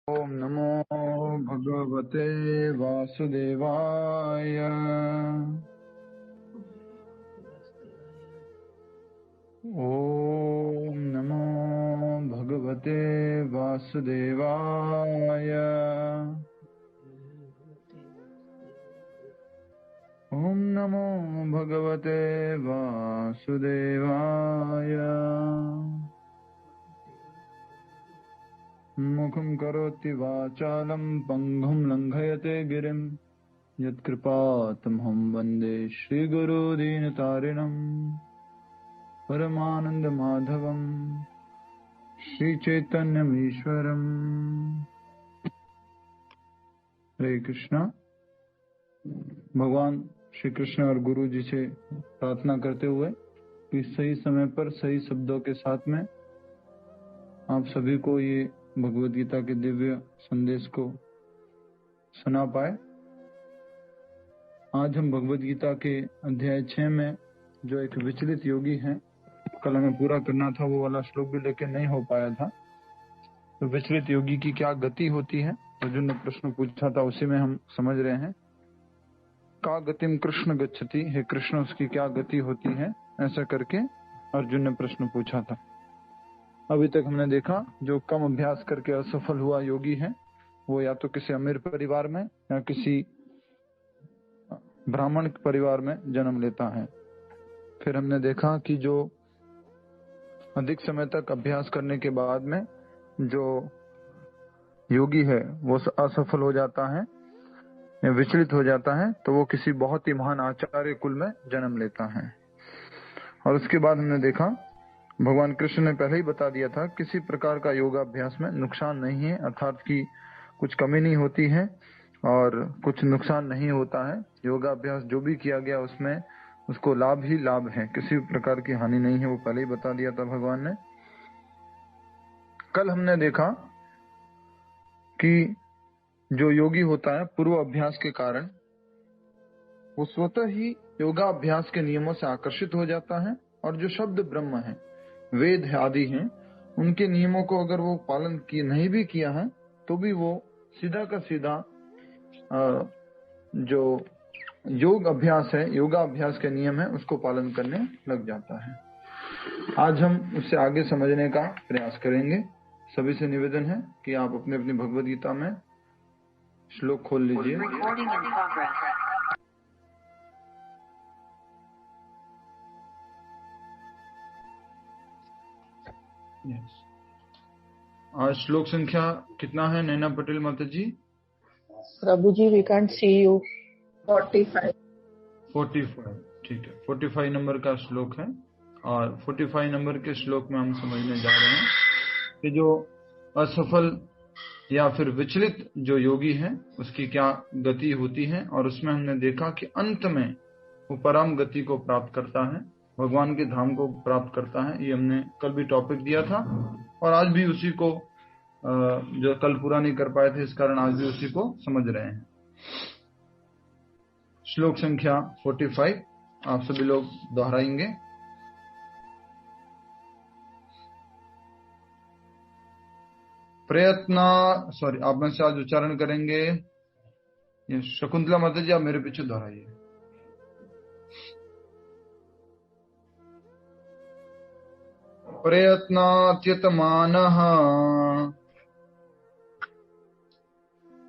ओम नमो भगवते वासुदेवाय। ओम नमो भगवते वासुदेवाय। ओम नमो भगवते वासुदेवाय। मुखं करोति वाचालं पंगुं लंघयते गिरिं यत्कृपातमहं वन्दे श्रीगुरुदीनतारिणं परमानन्दमाधवं श्रीचैतन्यमीश्वरम्। हरे कृष्णा। भगवान श्री कृष्ण और गुरु जी से प्रार्थना करते हुए कि सही समय पर सही शब्दों के साथ में आप सभी को ये भगवद गीता के दिव्य संदेश को सुना पाए। आज हम भगवद गीता के अध्याय 6 में जो एक विचलित योगी है, कल हमें पूरा करना था, वो वाला श्लोक भी लेके नहीं हो पाया था। तो विचलित योगी की क्या गति होती है, अर्जुन ने प्रश्न पूछा था, उसी में हम समझ रहे हैं। का गतिम कृष्ण गच्छति, हे कृष्ण उसकी क्या गति होती है, ऐसा करके अर्जुन ने प्रश्न पूछा था। अभी तक हमने देखा जो कम अभ्यास करके असफल हुआ योगी है, वो या तो किसी अमीर परिवार में या किसी ब्राह्मण परिवार में जन्म लेता है। फिर हमने देखा कि जो अधिक समय तक अभ्यास करने के बाद में जो योगी है वो असफल हो जाता है या विचलित हो जाता है, तो वो किसी बहुत ही महान आचार्य कुल में जन्म लेता है। और उसके बाद हमने देखा भगवान कृष्ण ने पहले ही बता दिया था किसी प्रकार का योगाभ्यास में नुकसान नहीं है, अर्थात कि कुछ कमी नहीं होती है और कुछ नुकसान नहीं होता है। योगाभ्यास जो भी किया गया उसमें उसको लाभ ही लाभ है, किसी प्रकार की हानि नहीं है, वो पहले ही बता दिया था भगवान ने। कल हमने देखा कि जो योगी होता है पूर्व अभ्यास के कारण वो स्वतः ही योगाभ्यास के नियमों से आकर्षित हो जाता है और जो शब्द ब्रह्म है, वेद आदि हैं, उनके नियमों को अगर वो पालन नहीं भी किया है तो भी वो सीधा का सीधा जो योग अभ्यास है, योगा अभ्यास के नियम है, उसको पालन करने लग जाता है। आज हम उससे आगे समझने का प्रयास करेंगे। सभी से निवेदन है कि आप अपने अपनी भगवद गीता में श्लोक खोल लीजिए। आज श्लोक संख्या कितना है नैना पटेल माता जी? प्रभु जी वी कैंट सी यू। 45। ठीक है, 45 नंबर का श्लोक है और 45 नंबर के श्लोक में हम समझने जा रहे हैं कि जो असफल या फिर विचलित जो योगी है उसकी क्या गति होती है। और उसमें हमने देखा कि अंत में वो परम गति को प्राप्त करता है, भगवान के धाम को प्राप्त करता है। ये हमने कल भी टॉपिक दिया था और आज भी उसी को जो कल पूरा नहीं कर पाए थे, इस कारण आज भी उसी को समझ रहे हैं। श्लोक संख्या 45 आप सभी लोग दोहराएंगे। आप में से आज उच्चारण करेंगे ये शकुंतला माता जी, आप मेरे पीछे दोहराइए। प्रयत्नात्यतमानः।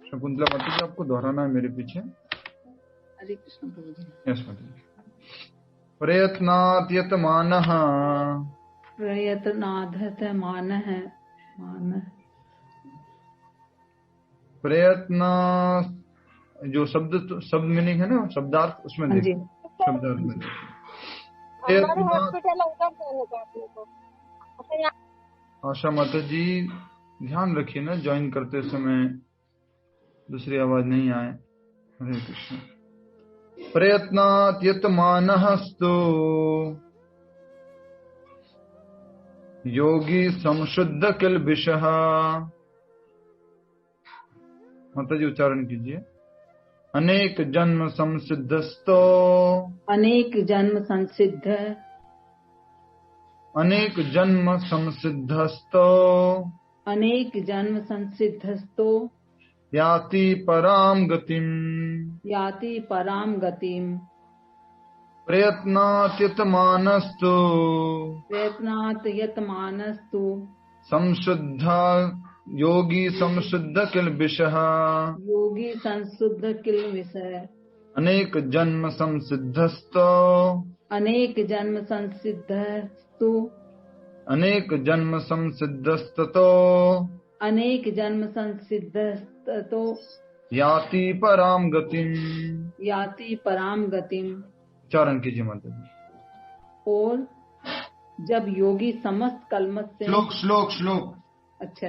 शकुंतला माता जी आपको दोहराना है मेरे पीछे। हरे कृष्ण प्रभु जी। यस माता जी। प्रयत्नात्यतमानः। प्रयत्नात्यतमानः। प्रयत्न जो शब्द मीनिंग है ना, शब्दार्थ उसमें देखिए, शब्दार्थ में आशा माता जी ध्यान रखिए ना, ज्वाइन करते समय दूसरी आवाज नहीं आए। हरे कृष्ण। प्रयत्नात्यतमानस्तु योगी संशुद्ध किल्बिषः। माता जी उच्चारण कीजिए। अनेक जन्म संसिद्धस्तो। अनेक जन्म संसिद्ध। अनेक जन्म संसिद्धस्तो। अनेक जन्म संसिद्धस्तो याति पराम गतिम याति पराम गतिम प्रयत्नात्यतमानस्तु प्रयत्नात् यतमानस्तु संशुद्ध योगी संशुद्ध किल्बिषः योगी संशुद्ध किल विषय अनेक जन्म संसिद्धस्तो अनेक जन्म संसिद्धस्तु अनेक जन्म संसिद्धस्तो अनेक जन्म संसिद्धस्तो याति पराम गतिम। याति पराम गतिम। उच्चारण कीजिए माता जी। और जब योगी समस्त कलमत से श्लोक अच्छा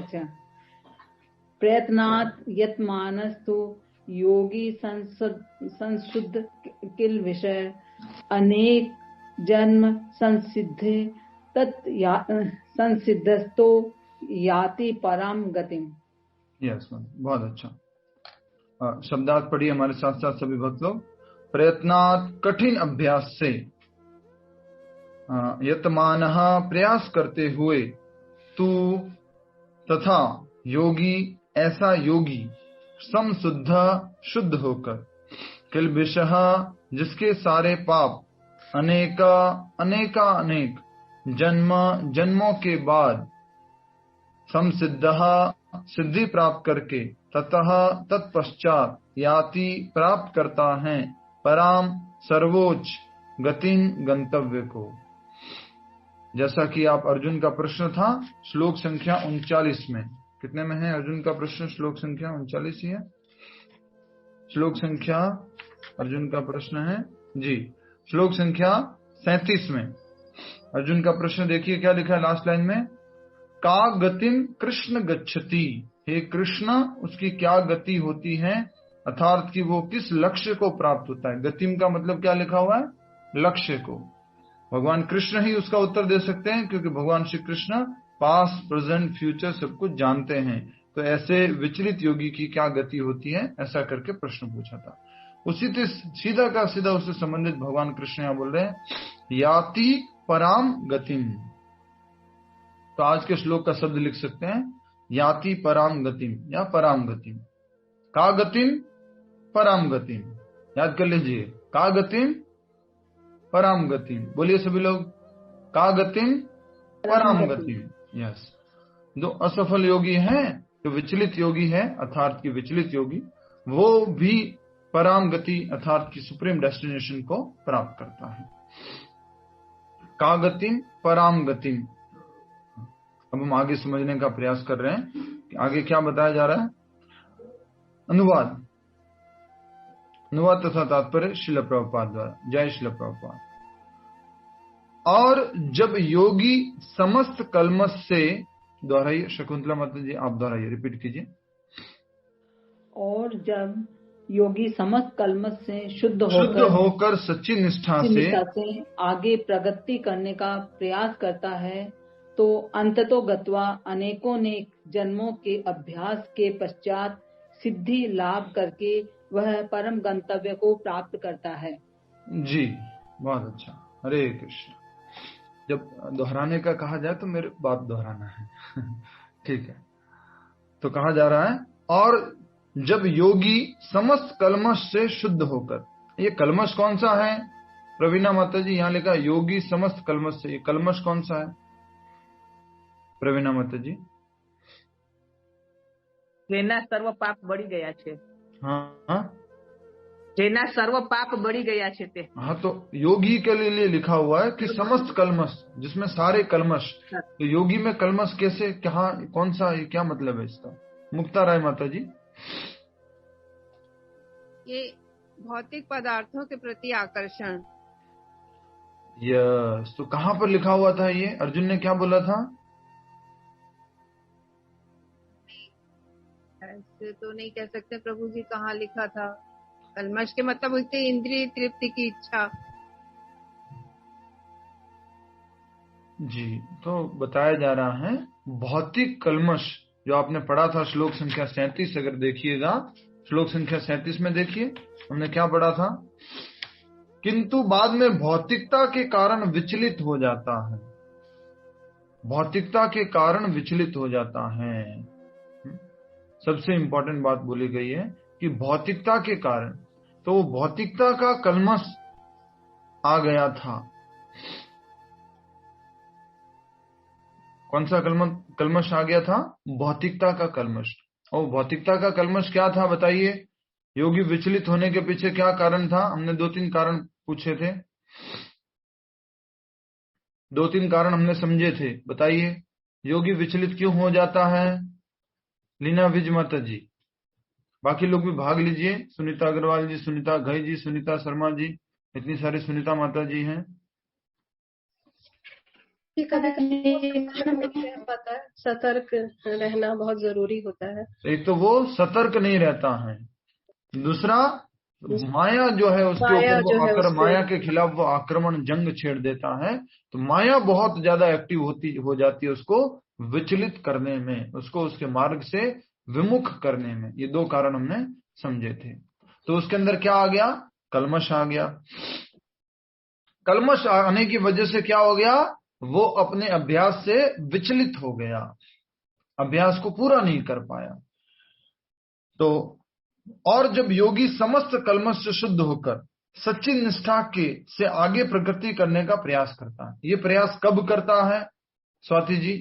प्रयत्नात् यतमानस्तु योगी संशुद्ध किल विषय अनेक जन्म संसिद्धे तत् संसिद्धस्तो याति पराम गतिम। यस बहुत अच्छा। शब्दार्थ पढ़िए हमारे साथ साथ सभी भक्त लोग। प्रयत्नात् कठिन अभ्यास से, यतमानः प्रयास करते हुए, तू तथा योगी ऐसा योगी, समशुद्ध शुद्ध होकर, किल्बिषः जिसके सारे पाप, अनेक जन्मों के बाद, समसिद्धः सिद्धि प्राप्त करके, ततः तत्पश्चात याति प्राप्त करता है, पराम सर्वोच्च गतिन गंतव्य को। जैसा कि आप अर्जुन का प्रश्न था श्लोक संख्या 39 में, कितने में है अर्जुन का प्रश्न? श्लोक संख्या 39 ही है। श्लोक संख्या अर्जुन का प्रश्न है जी, श्लोक संख्या 37 में अर्जुन का प्रश्न देखिए क्या लिखा है लास्ट लाइन में। का गतिम कृष्ण गच्छति, हे कृष्ण उसकी क्या गति होती है, अर्थात कि वो किस लक्ष्य को प्राप्त होता है। गतिम का मतलब क्या लिखा हुआ है? लक्ष्य को। भगवान कृष्ण ही उसका उत्तर दे सकते हैं, क्योंकि भगवान Shri Krishna past present future सब कुछ जानते हैं। तो ऐसे विचलित योगी की क्या गति होती है, ऐसा करके प्रश्न पूछा था। उसी से सीधा का सीधा उससे संबंधित भगवान कृष्ण यहाँ बोल रहे हैं याति पराम गतिम। तो आज के श्लोक का शब्द लिख सकते हैं याति पराम गतिम या पराम गतिम। का गतिम पराम गतिम, याद कर लीजिए। का गतिम पराम गतिम, बोलिए सभी लोग। का गतिम पराम गतिम। यस, जो असफल योगी है, जो विचलित योगी है अर्थात की विचलित योगी, वो भी पराम गति अर्थात की सुप्रीम डेस्टिनेशन को प्राप्त करता है। का गतिम पराम गतिम। अब हम आगे समझने का प्रयास कर रहे हैं कि आगे क्या बताया जा रहा है। अनुवाद तथा तात्पर्य श्रील प्रभुपाद द्वारा। जय श्रील प्रभुपाद। और जब योगी समस्त कलमश से, दोहराइए शकुंतला माता जी, आप दोहराइए, रिपीट कीजिए। और जब योगी समस्त कलमश से शुद्ध होकर सच्ची निष्ठा से आगे प्रगति करने का प्रयास करता है, तो अंततो गत्वा अनेकों जन्मों के अभ्यास के पश्चात सिद्धि लाभ करके वह परम गंतव्य को प्राप्त करता है। जी बहुत अच्छा। हरे कृष्ण। जब दोहराने का कहा जाए तो मेरे बात दोहराना है ठीक है। तो कहा जा रहा है और जब योगी समस्त कलमश से शुद्ध होकर, ये कलमश कौन सा है? प्रवीणा माता जी यहाँ लिखा योगी समस्त कलमश से, ये कलमश कौन सा है प्रवीणा माता जी? જેના સર્વ પાપ બળી ગયા છે। हाँ, જેના सर्व पाप बड़ी गया છે ते। हाँ, तो योगी के लिए लिखा हुआ है कि समस्त कलमश, जिसमें सारे कलमश। तो योगी में कलमश कैसे, क्या, कौन सा, ये क्या मतलब है इसका? मुक्ता राय माता जी। ये भौतिक पदार्थों के प्रति आकर्षण। यस, तो कहाँ पर लिखा हुआ था ये? अर्जुन ने क्या बोला था? ऐसे तो नहीं कह सकते प्रभु जी, कहाँ लिखा था? कलमश के मतलब उससे इंद्रिय तृप्ति की इच्छा। जी, तो बताया जा रहा है भौतिक कलमश जो आपने पढ़ा था श्लोक संख्या 37, अगर देखिएगा श्लोक संख्या 37 में देखिए हमने क्या पढ़ा था। किंतु बाद में भौतिकता के कारण विचलित हो जाता है। भौतिकता के कारण विचलित हो जाता है। सबसे इंपॉर्टेंट बात बोली गई है कि भौतिकता के कारण, तो वो भौतिकता का कलमश आ गया था। कौन सा कलमश आ गया था? भौतिकता का कलमश। और भौतिकता का कलमश क्या था बताइए? योगी विचलित होने के पीछे क्या कारण था? हमने 2-3 कारण पूछे थे, 2-3 कारण हमने समझे थे। बताइए योगी विचलित क्यों हो जाता है? लीना विज माता जी, बाकी लोग भी भाग लीजिए। सुनीता अग्रवाल जी, सुनीता घई जी, सुनीता शर्मा जी, इतनी सारी सुनीता माता जी हैं। कभी कभी रह पाता है, सतर्क रहना बहुत जरूरी होता है। एक तो वो सतर्क नहीं रहता है, दूसरा माया जो है उसके माया ऊपर जो वो है आकर उससे माया के खिलाफ वो आक्रमण जंग छेड़ देता है। तो माया बहुत ज्यादा एक्टिव हो जाती है उसको विचलित करने में, उसको उसके मार्ग से विमुख करने में। ये 2 कारण हमने समझे थे। तो उसके अंदर क्या आ गया? कलमश आ गया। कलमश आने की वजह से क्या हो गया? वो अपने अभ्यास से विचलित हो गया, अभ्यास को पूरा नहीं कर पाया। तो और जब योगी समस्त कलमश से शुद्ध होकर सच्ची निष्ठा के से आगे प्रगति करने का प्रयास करता है। ये प्रयास कब करता है स्वाति जी?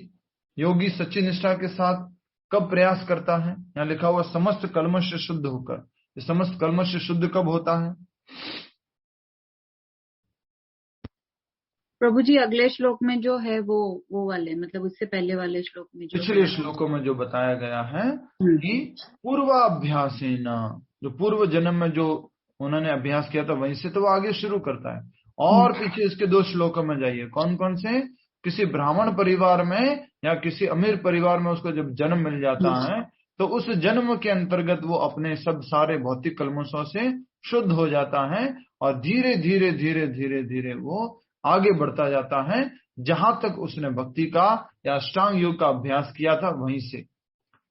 योगी सच्ची निष्ठा के साथ कब प्रयास करता है? यहाँ लिखा हुआ समस्त कलमश से शुद्ध होकर। ये समस्त कलमश से शुद्ध कब होता है? प्रभु जी अगले श्लोक में जो है वो वाले, मतलब उससे पहले वाले श्लोक में जो पिछले श्लोकों में जो बताया गया है कि पूर्वाभ्यासेन, जो पूर्व जन्म में जो उन्होंने अभ्यास किया था वहीं से तो वो आगे शुरू करता है। और पीछे इसके 2 श्लोकों में जाइए, कौन कौन से? किसी ब्राह्मण परिवार में या किसी अमीर परिवार में उसको जब जन्म मिल जाता है तो उस जन्म के अंतर्गत वो अपने सब सारे भौतिक कलमशों से शुद्ध हो जाता है और धीरे धीरे धीरे धीरे धीरे वो आगे बढ़ता जाता है, जहां तक उसने भक्ति का या अष्टांग योग का अभ्यास किया था वहीं से।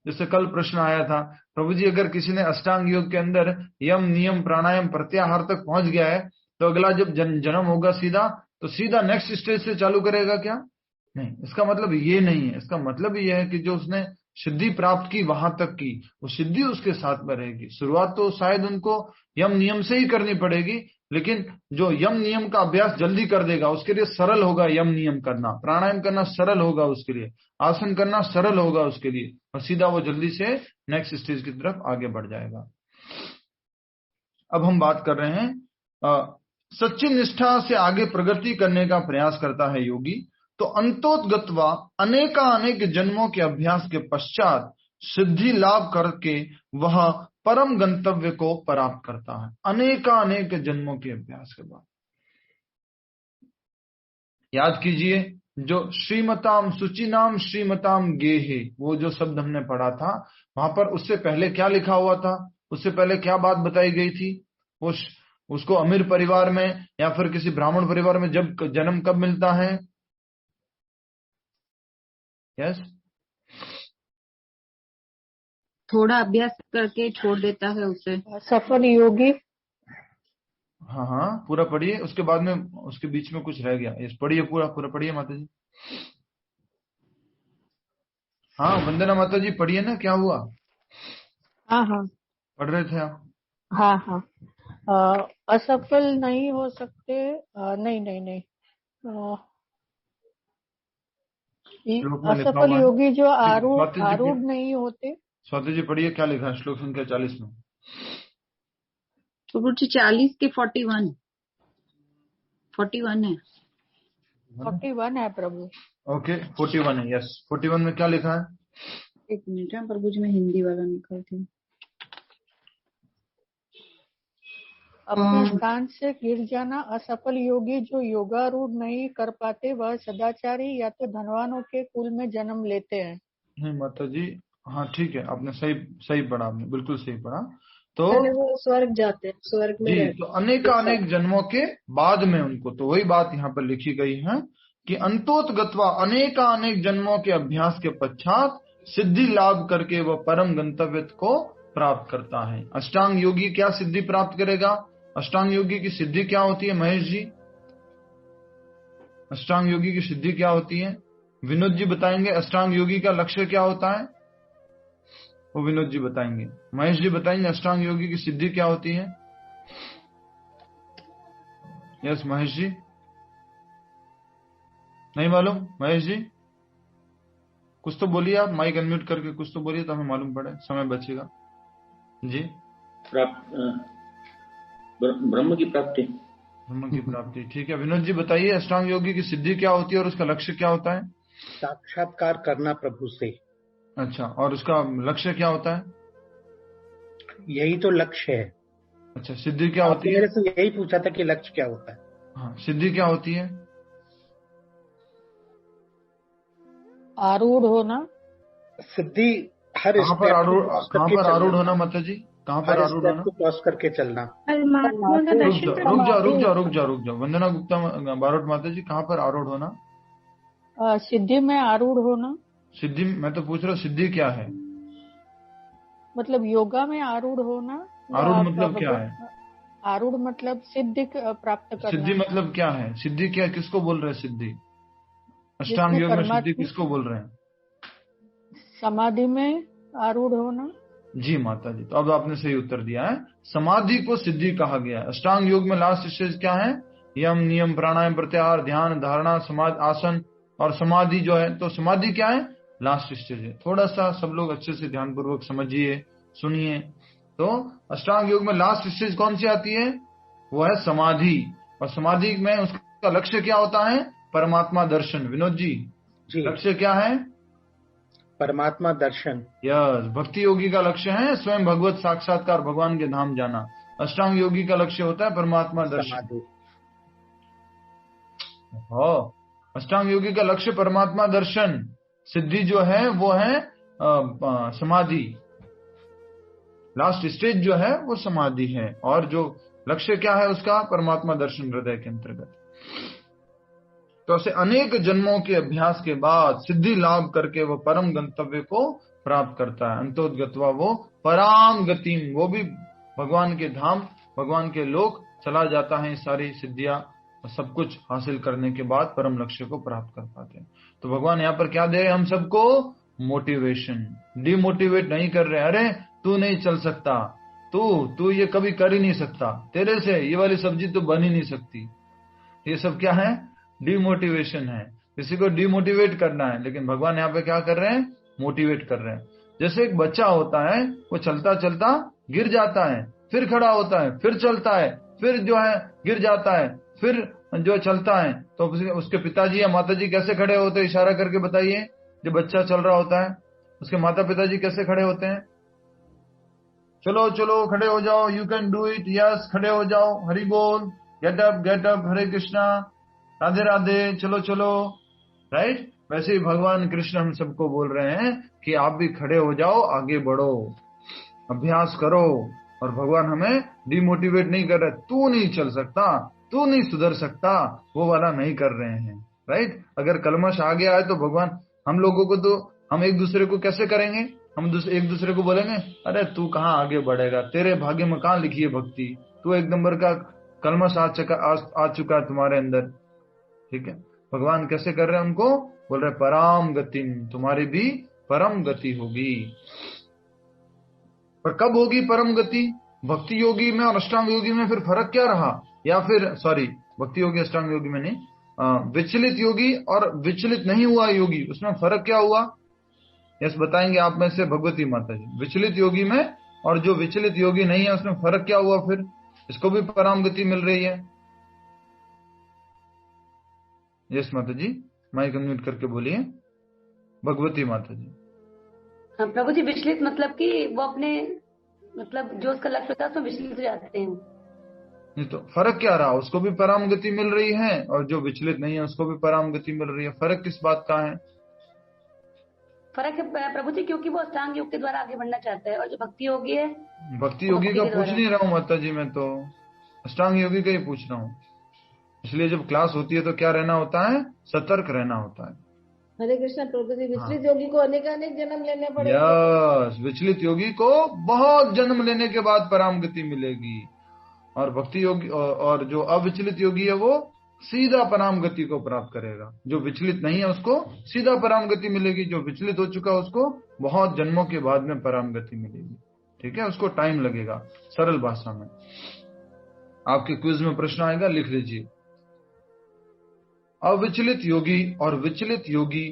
जैसे कल प्रश्न आया था, प्रभु जी अगर किसी ने अष्टांग योग के अंदर यम नियम प्राणायाम प्रत्याहार तक पहुंच गया है तो अगला जब जन्म होगा सीधा, तो सीधा नेक्स्ट स्टेज से चालू करेगा क्या? नहीं, इसका मतलब ये नहीं है। इसका मतलब ये है कि जो उसने सिद्धि प्राप्त की वहां तक की, वो सिद्धि उसके साथ में रहेगी। शुरुआत तो शायद उनको यम नियम से ही करनी पड़ेगी, लेकिन जो यम नियम का अभ्यास जल्दी कर देगा उसके लिए सरल होगा यम नियम करना, प्राणायाम करना सरल होगा उसके लिए, आसन करना सरल होगा उसके लिए, और सीधा वो जल्दी से नेक्स्ट स्टेज की तरफ आगे बढ़ जाएगा। अब हम बात कर रहे हैं सच्ची निष्ठा से आगे प्रगति करने का प्रयास करता है योगी, तो अंतोतगत्वा अनेकानेक जन्मों के अभ्यास के पश्चात सिद्धि लाभ करके वह परम गंतव्य को प्राप्त करता है। अनेकानेक जन्मों के अभ्यास के बाद। याद कीजिए जो श्रीमताम सुचिनाम श्रीमताम गेहे, वो जो शब्द हमने पढ़ा था वहां पर, उससे पहले क्या लिखा हुआ था? उससे पहले क्या बात बताई गई थी? उसको अमीर परिवार में या फिर किसी ब्राह्मण परिवार में जब जन्म कब मिलता है? यस, थोड़ा अभ्यास करके छोड़ देता है उसे। सफल योगी। हाँ हाँ, पूरा पढ़िए, उसके बाद में उसके बीच में कुछ रह गया। यस, पढ़िए, पूरा पूरा पढ़िए माता जी। हाँ वंदना माता जी पढ़िए ना, क्या हुआ? हाँ हाँ पढ़ रहे थे आप? हाँ हाँ। असफल नहीं हो सकते। नहीं नहीं नहीं। श्लोक में लिखा असफल हुआ है। योगी जो स्वाति जी आरूढ़ नहीं होते। स्वाति जी पढ़िए, क्या लिखा है श्लोक संख्या 40 में? प्रभु जी 40 के 41 है। 41 है प्रभु। ओके, 41 है। यस, 41 में क्या लिखा है? एक मिनट है प्रभु जी, मैं हिंदी वाला निकालती हूँ। अपने स्थान से गिर जाना। असफल योगी जो योगारूढ़ नहीं कर पाते वह सदाचारी या तो धनवानों के कुल में जन्म लेते हैं। नहीं माता जी, हाँ ठीक है, आपने सही सही पढ़ा, आपने बिल्कुल सही पढ़ा। तो वो स्वर्ग जाते हैं, स्वर्ग में जी, रहते तो अनेकानेक जन्मों के बाद में उनको, तो वही बात यहाँ पर लिखी गई है कि अंतोतगत्वा अनेकानेक जन्मों के अभ्यास के पश्चात सिद्धि लाभ करके वह परम गंतव्य को प्राप्त करता है। अष्टांग योगी क्या सिद्धि प्राप्त करेगा? अष्टांग योगी की सिद्धि क्या होती है महेश जी? अष्टांग योगी की सिद्धि क्या होती है? विनोद जी बताएंगे अष्टांग योगी का लक्ष्य क्या होता है, वो विनोद जी बताएंगे। महेश जी बताएंगे अष्टांग योगी की सिद्धि क्या होती है। यस महेश जी, नहीं मालूम? महेश जी कुछ तो बोलिए, आप माइक अनम्यूट करके कुछ तो बोलिए तो हमें मालूम पड़े, समय बचेगा जी। ब्रह्म की प्राप्ति। ब्रह्म की प्राप्ति, ठीक है। विनोद जी बताइए अष्टांग योगी की सिद्धि क्या होती है और उसका लक्ष्य क्या होता है। साक्षात्कार करना प्रभु से। अच्छा, और उसका लक्ष्य क्या होता है। यही तो लक्ष्य है। अच्छा, सिद्धि क्या होती है। मेरे से यही पूछा था कि लक्ष्य क्या होता है। हाँ, सिद्धि क्या होती है। आरूढ़ होना। सिद्धि हर कहाँ पर आरूढ़ होना माता जी, कहाँ पर आरूढ़ होना। को क्रॉस करके चलना। रुक जाओ वंदना गुप्ता बारोट माता जी, कहाँ पर आरूढ़ होना। सिद्धि में आरूढ़ होना। सिद्धि, मैं तो पूछ रहा हूँ सिद्धि क्या है। मतलब योगा में आरूढ़ होना। आरूढ़ मतलब क्या है। आरूढ़ मतलब सिद्धि प्राप्त करना। सिद्धि मतलब क्या है, सिद्धि क्या, किसको बोल रहे हैं सिद्धि। अष्टांग योग में सिद्धि किसको बोल रहे हैं। समाधि में आरूढ़ होना। जी माता जी, तो अब आपने सही उत्तर दिया है, समाधि को सिद्धि कहा गया है। अष्टांग योग में लास्ट स्टेज क्या है, यम नियम प्राणायाम प्रत्याहार ध्यान धारणा समाधि आसन और समाधि जो है, तो समाधि क्या है, लास्ट स्टेज है। थोड़ा सा सब लोग अच्छे से ध्यान पूर्वक समझिए, सुनिए। तो अष्टांग योग में लास्ट स्टेज कौन सी आती है, वो है समाधि। और समाधि में उसका लक्ष्य क्या होता है, परमात्मा दर्शन। विनोद जी, लक्ष्य क्या है, परमात्मा दर्शन। यस, भक्ति योगी का लक्ष्य है स्वयं भगवत साक्षात्कार, भगवान के धाम जाना। अष्टांग योगी का लक्ष्य होता है परमात्मा दर्शन। अष्टांग योगी का लक्ष्य परमात्मा दर्शन। सिद्धि जो है वो है समाधि। लास्ट स्टेज जो है वो समाधि है, और जो लक्ष्य क्या है उसका, परमात्मा दर्शन हृदय के अंतर्गत। तो ऐसे अनेक जन्मों के अभ्यास के बाद सिद्धि लाभ करके वो परम गंतव्य को प्राप्त करता है। अंतोदगत्वा, वो पराम गतिम, वो भी भगवान के धाम, भगवान के लोक चला जाता है। सारी सिद्धियां सब कुछ हासिल करने के बाद परम लक्ष्य को प्राप्त कर पाते हैं। तो भगवान यहाँ पर क्या दे रहे हैं हम सबको, मोटिवेशन। डिमोटिवेट नहीं कर रहे, अरे तू नहीं चल सकता, तू ये कभी कर ही नहीं सकता, तेरे से ये वाली सब्जी तो बन ही नहीं सकती। ये सब क्या है, डिमोटिवेशन है। किसी को डिमोटिवेट करना है, लेकिन भगवान यहाँ पे क्या कर रहे हैं, मोटिवेट कर रहे हैं। जैसे एक बच्चा होता है, वो चलता चलता गिर जाता है, फिर खड़ा होता है, फिर चलता है, फिर जो है गिर जाता है, फिर जो चलता है। तो उसके पिताजी या माताजी कैसे खड़े होते हैं, इशारा करके बताइए। जब बच्चा चल रहा होता है उसके माता पिताजी कैसे खड़े होते हैं, चलो चलो खड़े हो जाओ, you can do it, yes खड़े हो जाओ, हरि बोल, गेट अप, हरे कृष्णा, राधे राधे, चलो चलो, राइट। वैसे ही भगवान कृष्ण हम सबको बोल रहे हैं कि आप भी खड़े हो जाओ, आगे बढ़ो, अभ्यास करो। और भगवान हमें डिमोटिवेट नहीं कर रहे, तू नहीं चल सकता, तू नहीं सुधर सकता, वो वाला नहीं कर रहे हैं, राइट। अगर कलमश आ गया है तो भगवान हम लोगों को, तो हम एक दूसरे को कैसे करेंगे, हम एक दूसरे को बोलेंगे अरे तू कहाँ आगे बढ़ेगा, तेरे भाग्य में कहाँ लिखी है भक्ति, तू एक नंबर का कलमश आ चुका है तुम्हारे अंदर, ठीक है। भगवान कैसे कर रहे हैं उनको, बोल रहे पराम गति, तुम्हारी भी परम गति होगी। पर कब होगी परम गति, भक्ति योगी में और अष्टांग योगी में फिर फर्क क्या रहा, या फिर सॉरी भक्ति योगी अष्टांग योगी में नहीं, विचलित योगी और विचलित नहीं हुआ योगी, उसमें फर्क क्या हुआ, यस बताएंगे आप में से भगवती माता जी। विचलित योगी में और जो विचलित योगी नहीं है उसमें फर्क क्या हुआ, फिर इसको भी परम गति मिल रही है। यस माता जी, माइक अनम्यूट करके बोलिए, भगवती माता जी। हाँ प्रभु जी, विचलित मतलब कि वो अपने मतलब जो उसका लक्ष्य होता है उसमें विचलित हो जाते हैं। नहीं तो फर्क क्या रहा, उसको भी परम गति मिल रही है और जो विचलित नहीं है उसको भी परम गति मिल रही है। फर्क किस बात का है, फर्क है प्रभु जी क्योंकि वो अष्टांग योग के द्वारा आगे बढ़ना चाहता है, और जो भक्ति योगी है, भक्ति योगी का पूछ नहीं रहा हूँ माता जी, मैं तो अष्टांग योगी का ही पूछ रहा हूँ। इसलिए जब क्लास होती है तो क्या रहना होता है, सतर्क रहना होता है। हरे कृष्ण प्रभु जी, विचलित योगी को अनेक जन्म लेने पड़ेंगे। यस, विचलित योगी को बहुत जन्म लेने के बाद परम गति मिलेगी, और भक्ति योगी और जो अविचलित योगी है वो सीधा पराम गति को प्राप्त करेगा। जो विचलित नहीं है उसको सीधा पराम गति मिलेगी, जो विचलित हो चुका है उसको बहुत जन्मों के बाद में पराम गति मिलेगी। ठीक है, उसको टाइम लगेगा। सरल भाषा में आपके क्विज में प्रश्न आएगा, लिख लीजिए। अविचलित योगी और विचलित योगी,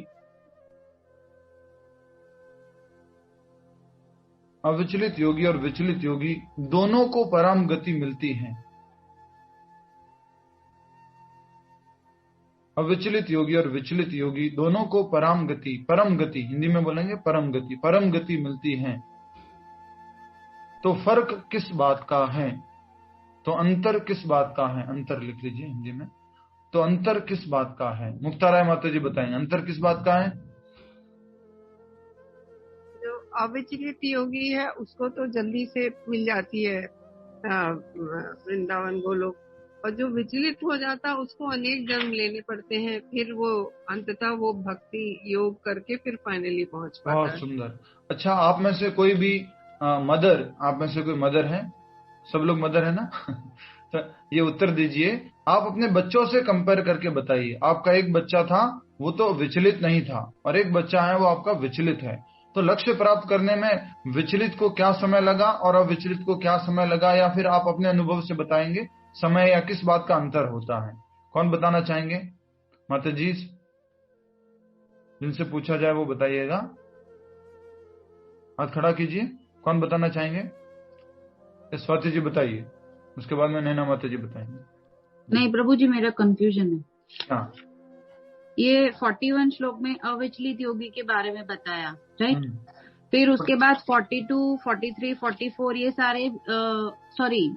अविचलित योगी और विचलित योगी दोनों को पराम गति मिलती है। अविचलित योगी और विचलित योगी दोनों को पराम गति, परम गति, हिंदी में बोलेंगे परम गति मिलती है। तो फर्क किस बात का है? तो अंतर किस बात का है? अंतर लिख लीजिए हिंदी में। तो अंतर किस बात का है? मुक्ता राय माता जी बताएं, अंतर किस बात का है? जो अविचलित योगी है उसको तो जल्दी से मिल जाती है वृंदावन गोलोक, और जो विचलित हो जाता है उसको अनेक जन्म लेने पड़ते हैं, फिर वो अंततः वो भक्ति योग करके फिर फाइनली पहुंच पाता है। बहुत सुंदर। अच्छा, आप में से कोई भी मदर, आप में से कोई मदर है? सब लोग मदर है ना? तो ये उत्तर दीजिए। आप अपने बच्चों से कंपेयर करके बताइए। आपका एक बच्चा था वो तो विचलित नहीं था, और एक बच्चा है वो आपका विचलित है। तो लक्ष्य प्राप्त करने में विचलित को क्या समय लगा और अविचलित को क्या समय लगा, या फिर आप अपने अनुभव से बताएंगे समय या किस बात का अंतर होता है? कौन बताना चाहेंगे? माता जी, जिनसे पूछा जाए वो बताइएगा। हाथ खड़ा कीजिए। कौन बताना चाहेंगे? स्वाति जी बताइए, उसके बाद में नैना माता जी बताएंगे। नहीं प्रभु जी, मेरा कंफ्यूजन है। हाँ, ये 41 श्लोक में अविचलित योगी के बारे में बताया, राइट? फिर उसके बाद 42, 43, 44 ये सारे सॉरी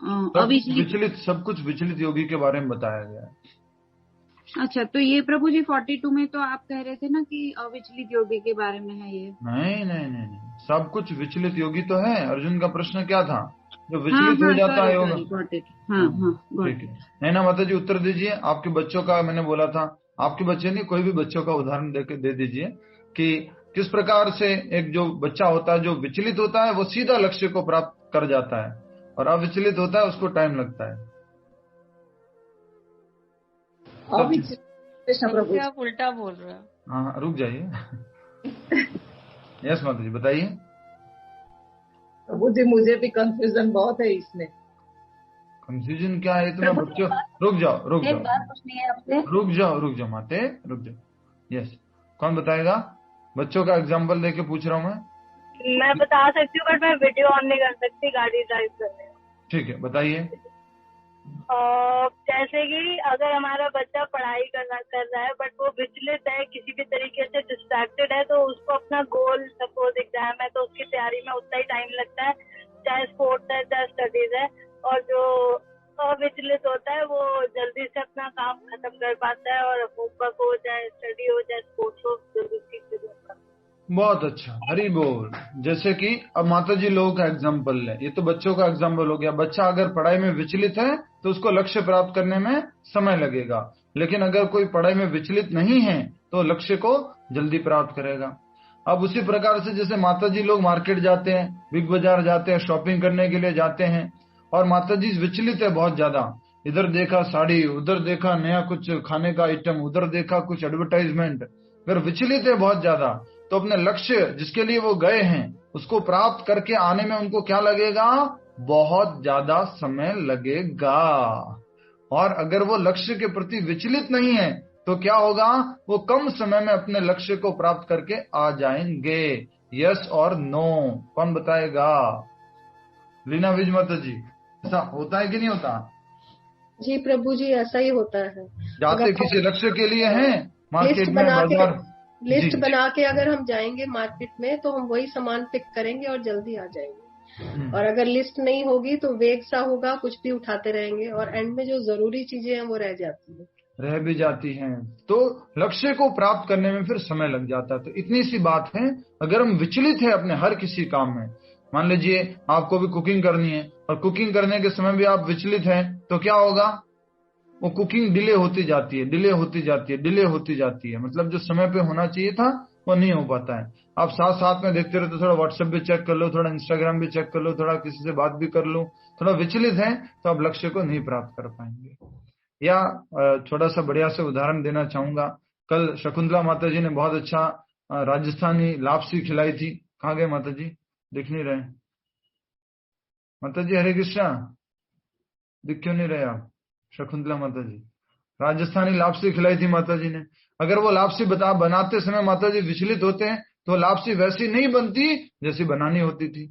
विचलित, सब कुछ विचलित योगी के बारे में बताया गया है। अच्छा, तो ये प्रभु जी 42 में तो आप कह रहे थे ना कि अविचलित योगी के बारे में है ये? नहीं नहीं नहीं नहीं, सब कुछ विचलित योगी तो है। अर्जुन का प्रश्न क्या था? जो विचलित हो जाता है योग। ठीक है, नैना माता जी उत्तर दीजिए। आपके बच्चों का मैंने बोला था, आपके बच्चे नहीं, कोई भी बच्चों का उदाहरण दे दीजिए कि किस प्रकार से एक जो बच्चा होता है जो विचलित होता है वो सीधा लक्ष्य को प्राप्त कर जाता है, और अविचलित होता है उसको टाइम लगता है। आप उल्टा बोल रहे हो। हाँ, रुक जाइए। यस माता जी बताइए। प्रभु जी मुझे भी कंफ्यूजन बहुत है इसमें। कंफ्यूजन क्या है इतना? बच्चों रुक जाओ माते, रुक जाओ। यस, कौन बताएगा? बच्चों का एग्जांपल देके पूछ रहा हूँ मैं बता सकती हूँ, बट मैं वीडियो ऑन नहीं कर सकती गाड़ी ड्राइव करने में। ठीक है, बताइए। जैसे कि अगर हमारा बच्चा पढ़ाई कर रहा है बट वो विचलित है, किसी भी तरीके से डिस्ट्रैक्टेड है, तो उसको अपना गोल, सपोज एग्जाम है तो उसकी तैयारी में उतना ही टाइम लगता है, चाहे स्पोर्ट्स है चाहे स्टडीज है। और जो अविचलित होता है वो जल्दी से अपना काम खत्म कर पाता है, और होमवर्क हो चाहे स्टडी हो चाहे स्पोर्ट्स हो जल्दी ठीक से करता है। बहुत अच्छा, हरी बोल। जैसे कि अब माता जी लोगों का एग्जाम्पल है, ये तो बच्चों का एग्जाम्पल हो गया। बच्चा अगर पढ़ाई में विचलित है तो उसको लक्ष्य प्राप्त करने में समय लगेगा, लेकिन अगर कोई पढ़ाई में विचलित नहीं है तो लक्ष्य को जल्दी प्राप्त करेगा। अब उसी प्रकार से जैसे माता जी लोग मार्केट जाते हैं, बिग बाजार जाते हैं, शॉपिंग करने के लिए जाते हैं, और माता जी विचलित है बहुत ज्यादा। इधर देखा साड़ी, उधर देखा नया कुछ खाने का आइटम, उधर देखा कुछ एडवर्टाइजमेंट। अगर विचलित है बहुत ज्यादा तो अपने लक्ष्य जिसके लिए वो गए हैं उसको प्राप्त करके आने में उनको क्या लगेगा? बहुत ज्यादा समय लगेगा। और अगर वो लक्ष्य के प्रति विचलित नहीं है तो क्या होगा? वो कम समय में अपने लक्ष्य को प्राप्त करके आ जाएंगे। यस और नो, कौन बताएगा? लीना विज माता जी, ऐसा होता है कि नहीं होता? जी प्रभु जी, ऐसा ही होता है। जाते किसी लक्ष्य के लिए हैं मार्केट में, बाजार, लिस्ट बना के अगर हम जाएंगे मार्केट में तो हम वही सामान पिक करेंगे और जल्दी आ जाएंगे। और अगर लिस्ट नहीं होगी तो वेग सा होगा, कुछ भी उठाते रहेंगे, और एंड में जो जरूरी चीजें हैं वो रह भी जाती हैं। तो लक्ष्य को प्राप्त करने में फिर समय लग जाता है। तो इतनी सी बात है, अगर हम विचलित है अपने हर किसी काम में, मान लीजिए आपको भी कुकिंग करनी है और कुकिंग करने के समय भी आप विचलित हैं, तो क्या होगा? वो कुकिंग डिले होती जाती है। मतलब जो समय पे होना चाहिए था वो नहीं हो पाता है। आप साथ साथ में देखते रहो तो थोड़ा व्हाट्सएप भी चेक कर लो, थोड़ा इंस्टाग्राम भी चेक कर लो, थोड़ा किसी से बात भी कर लो, थोड़ा विचलित है तो आप लक्ष्य को नहीं प्राप्त कर पाएंगे। या थोड़ा सा बढ़िया से उदाहरण देना चाहूंगा। कल शकुंतला माता जी ने बहुत अच्छा राजस्थानी लापसी खिलाई थी। कहाँ गए माता जी, दिख नहीं रहे माता जी? हरे कृष्णा, दिख क्यों नहीं रहे आप? शकुंतला माता जी राजस्थानी लापसी खिलाई थी माता जी ने। अगर वो लापसी बनाते समय माता जी विचलित होते हैं तो लापसी वैसी नहीं बनती जैसी बनानी होती थी,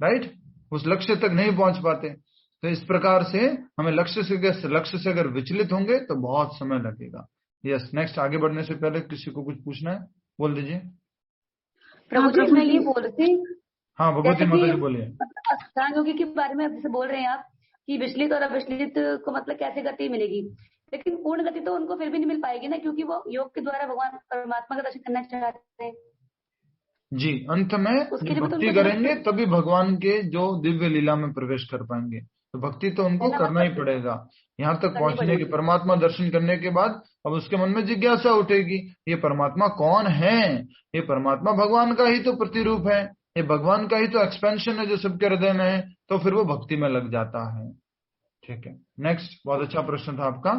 राइट? उस लक्ष्य तक नहीं पहुंच पाते। तो इस प्रकार से हमें लक्ष्य से अगर विचलित होंगे तो बहुत समय लगेगा। Yes, next. आगे बढ़ने से पहले किसी को कुछ पूछना है, बोल दीजिए। प्रभु जी मैं ये बोल रही थी, हाँ भगवती माता जी बोलिए। अष्टांग योगी के बारे में जैसे बोल रहे हैं आप कि विचलित और अविचलित को मतलब कैसे गति मिलेगी, लेकिन पूर्ण गति तो उनको फिर भी नहीं मिल पाएगी ना, क्योंकि वो योग के द्वारा भगवान परमात्मा का दर्शन करना चाहते हैं। जी, अंत में भक्ति करेंगे तभी भगवान के जो दिव्य लीला में प्रवेश कर पाएंगे। तो भक्ति तो उनको करना ही पड़ेगा। यहाँ तक पहुंचने के, परमात्मा दर्शन करने के बाद अब उसके मन में जिज्ञासा उठेगी, ये परमात्मा कौन है? ये परमात्मा भगवान का ही तो प्रतिरूप है, ये भगवान का ही तो एक्सपेंशन है जो सबके हृदय में है। तो फिर वो भक्ति में लग जाता है। ठीक है, नेक्स्ट। बहुत अच्छा प्रश्न था आपका।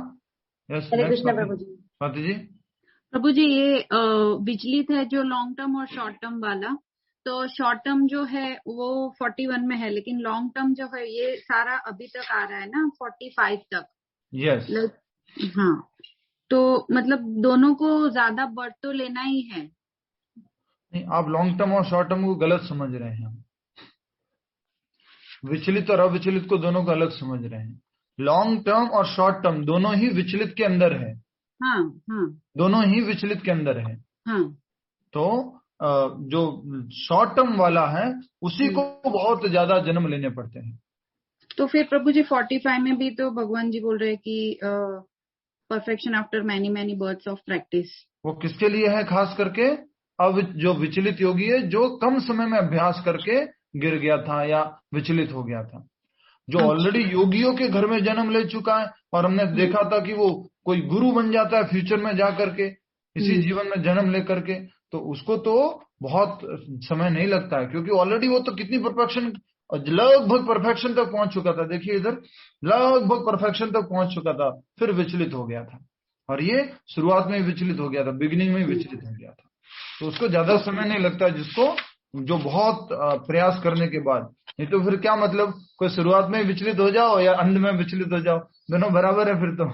यस, नेक्स्ट माता जी। प्रभु जी ये विचलित है जो लॉन्ग टर्म और शॉर्ट टर्म वाला, तो शॉर्ट टर्म जो है वो 41 में है, लेकिन लॉन्ग टर्म जो है ये सारा अभी तक आ रहा है ना 45 तक। यस। हाँ, तो मतलब दोनों को ज्यादा बढ़ तो लेना ही है। नहीं, आप लॉन्ग टर्म और शॉर्ट टर्म को गलत समझ रहे हैं। विचलित और अविचलित को दोनों को अलग समझ रहे हैं। लॉन्ग टर्म और शॉर्ट टर्म दोनों ही विचलित के अंदर है। हाँ, दोनों ही विचलित के अंदर है। हाँ। तो जो शॉर्ट टर्म वाला है उसी को बहुत ज्यादा जन्म लेने पड़ते हैं। तो फिर प्रभु जी 45 में भी तो भगवान जी बोल रहे हैं कि perfection after many many births of practice. वो किसके लिए है? खास करके अब जो विचलित योगी है, जो कम समय में अभ्यास करके गिर गया था या विचलित हो गया था, जो ऑलरेडी योगियों के घर में जन्म ले चुका है और हमने देखा था कि वो कोई गुरु बन जाता है फ्यूचर में जा करके, इसी जीवन में जन्म लेकर के, तो उसको तो बहुत समय नहीं लगता है, क्योंकि ऑलरेडी वो तो कितनी परफेक्शन, लगभग परफेक्शन तक पहुंच चुका था। देखिए इधर, लगभग परफेक्शन तक पहुंच चुका था, फिर विचलित हो गया था। और ये शुरुआत में विचलित हो गया था, बिगिनिंग में विचलित हो गया था। तो उसको ज्यादा समय नहीं लगता, जिसको जो बहुत प्रयास करने के बाद। नहीं तो फिर क्या मतलब, कोई शुरुआत में विचलित हो जाओ या अंत में विचलित हो जाओ, दोनों बराबर है फिर तो?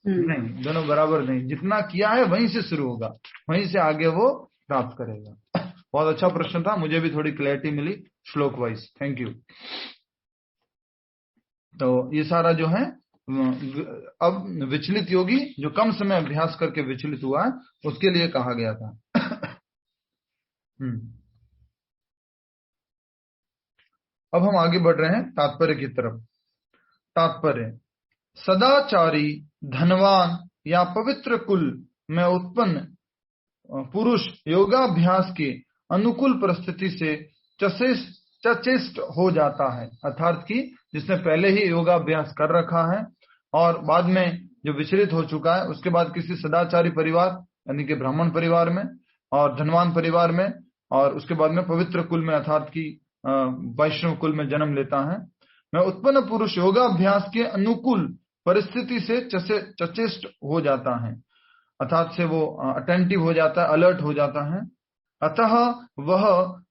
नहीं, दोनों बराबर नहीं। जितना किया है वहीं से शुरू होगा, वहीं से आगे वो प्राप्त करेगा। बहुत अच्छा प्रश्न था, मुझे भी थोड़ी क्लैरिटी मिली श्लोक वाइज। Thank you. तो ये सारा जो है, अब विचलित योगी जो कम समय अभ्यास करके विचलित हुआ है, उसके लिए कहा गया था। अब हम आगे बढ़ रहे हैं तात्पर्य की तरफ। तात्पर्य: सदाचारी, धनवान या पवित्र कुल में उत्पन्न पुरुष योगाभ्यास के अनुकूल परिस्थिति से चेष्ट हो जाता है। अर्थात कि जिसने पहले ही योगाभ्यास कर रखा है और बाद में जो विचलित हो चुका है, उसके बाद किसी सदाचारी परिवार यानी कि ब्राह्मण परिवार में और धनवान परिवार में, और उसके बाद में पवित्र कुल में अर्थात कि वैष्णव कुल में जन्म लेता है, में उत्पन्न पुरुष योगाभ्यास के अनुकूल परिस्थिति से चेष्ट हो जाता है। अर्थात से वो अटेंटिव हो जाता है, अलर्ट हो जाता है। अतः वह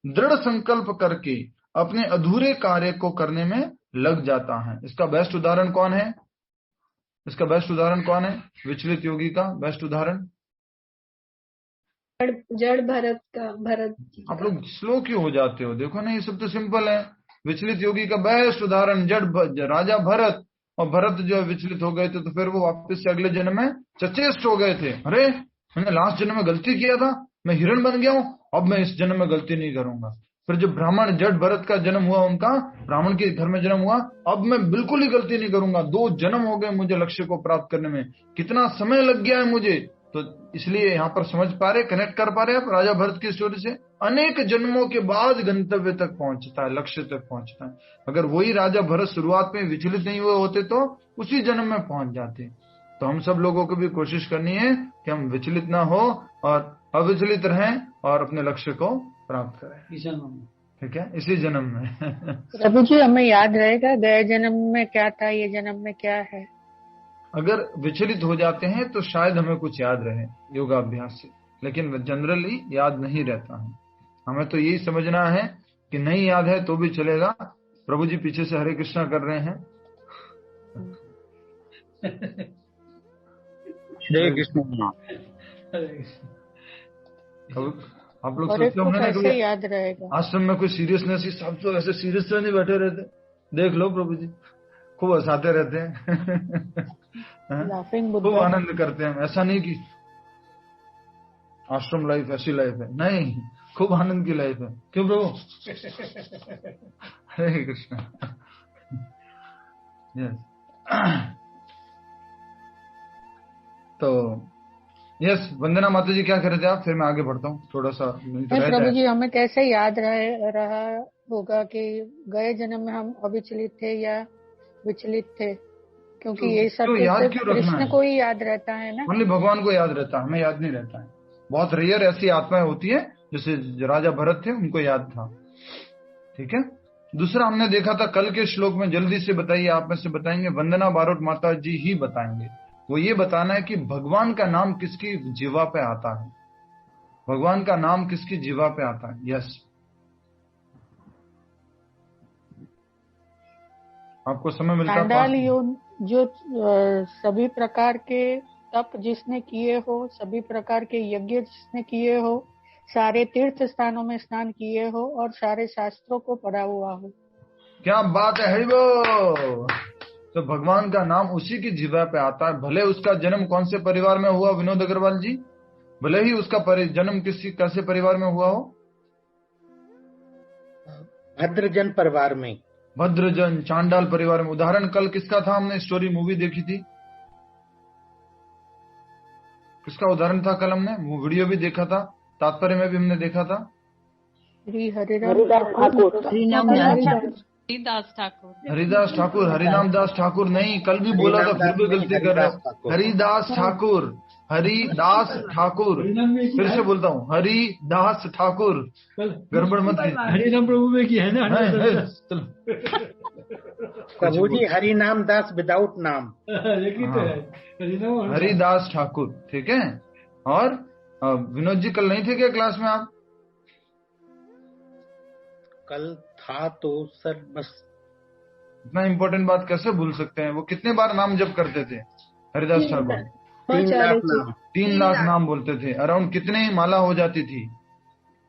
दृढ़ संकल्प करके अपने अधूरे कार्य को करने में लग जाता है। इसका बेस्ट उदाहरण कौन है? इसका बेस्ट उदाहरण कौन है? विचलित योगी का बेस्ट उदाहरण जड़ भरत का। भरत आप लोग स्लो क्यों हो जाते हो? देखो ना, ये सब तो सिंपल है। विचलित योगी का बेस्ट उदाहरण जड़ राजा भरत। और भरत जो विचलित हो गए थे तो फिर वो वापस से अगले जन्म में सचेष्ट हो गए थे। अरे मैंने लास्ट जन्म में गलती किया था, मैं हिरण बन गया हूं, अब मैं इस जन्म में गलती नहीं करूंगा। फिर जब ब्राह्मण जड़ भरत का जन्म हुआ, उनका ब्राह्मण के घर में जन्म हुआ, अब मैं बिल्कुल ही गलती नहीं करूंगा। 2 जन्म हो गए मुझे लक्ष्य को प्राप्त करने में, कितना समय लग गया है मुझे। तो इसलिए यहाँ पर समझ पा रहे, कनेक्ट कर पा रहे आप राजा भरत की स्टोरी से? अनेक जन्मों के बाद गंतव्य तक पहुंचता है, लक्ष्य तक पहुंचता है। अगर वही राजा भरत शुरुआत में विचलित नहीं हुए होते तो उसी जन्म में पहुंच जाते। तो हम सब लोगों को भी कोशिश करनी है कि हम विचलित ना हो और अविचलित रहें और अपने लक्ष्य को प्राप्त करें। ठीक है, इसी जन्म में। प्रभु जी हमें याद रहेगा गए जन्म में क्या था, ये जन्म में क्या है? अगर विचलित हो जाते हैं तो शायद हमें कुछ याद रहे योगाभ्यास से, लेकिन जनरली याद नहीं रहता है। हमें तो यही समझना है कि नहीं याद है तो भी चलेगा। प्रभु जी पीछे से हरे कृष्णा कर रहे हैं। हरे कृष्ण। आप लोग सोचते होंगे ना कि याद रहेगा आश्रम में कोई सीरियसनेस, सब तो ऐसे सीरियस तो नहीं बैठे रहते। देख लो प्रभु जी खूब हंसाते रहते हैं, खूब आनंद करते हैं। ऐसा नहीं कि आश्रम लाइफ ऐसी लाइफ है, नहीं, खूब आनंद की लाइफ है। क्यों प्रभु? हरे कृष्ण। तो यस, वंदना माता जी क्या कर रहे थे आप? फिर मैं आगे बढ़ता हूँ थोड़ा सा। प्रभु जी हमें कैसे याद रहा होगा कि गए जन्म में हम अविचलित थे या विचलित थे? क्योंकि ये सब कृष्ण को ही याद रहता है ना, ओनली भगवान को याद रहता है, हमें याद नहीं रहता है। बहुत रेयर ऐसी आत्माएं होती है, जैसे राजा भरत थे, उनको याद था। ठीक है। दूसरा हमने देखा था कल के श्लोक में, जल्दी से बताइए, आप में से बताएंगे, वंदना बारोट माता जी ही बताएंगे। वो ये बताना है कि भगवान का नाम किसकी जीवा पे आता है, भगवान का नाम किसकी जीवा पे आता है। यस, आपको समय मिलता है। जो सभी प्रकार के तप जिसने किए हो, सभी प्रकार के यज्ञ जिसने किए हो, सारे तीर्थ स्थानों में स्नान किए हो और सारे शास्त्रों को पढ़ा हुआ हो। क्या बात है, हरि बोल। तो भगवान का नाम उसी की जीवा पे आता है, भले उसका जन्म कौन से परिवार में हुआ विनोद अग्रवाल जी, भले ही उसका जन्म किसी कैसे परिवार में हुआ हो, भद्रजन परिवार में, भद्रजन चांडाल परिवार में। उदाहरण कल किसका था? हमने स्टोरी मूवी देखी थी, किसका उदाहरण था कल? हमने वो वीडियो भी देखा था, तात्पर्य में भी हमने देखा था। हरिदास ठाकुर, हरिनाम दास ठाकुर नहीं, कल भी बोला था, फिर भी गलती कर रहे हो। हरिदास ठाकुर, हरिदास ठाकुर, फिर से बोलता हूँ, हरिदास ठाकुर, गड़बड़ मत कीजिए। हरिनाम प्रभु में की है ना, चलो प्रभु जी हरिनाम दास विदाउट नाम, हरिदास ठाकुर। ठीक है। और विनोद जी कल नहीं थे क्या क्लास में आप? कल था तो सर, बस इतना इम्पोर्टेंट बात कैसे भूल सकते हैं? वो कितने बार नाम जप करते थे हरिदास ठाकुर? 3 लाख नाम बोलते थे। अराउंड कितने ही माला हो जाती थी?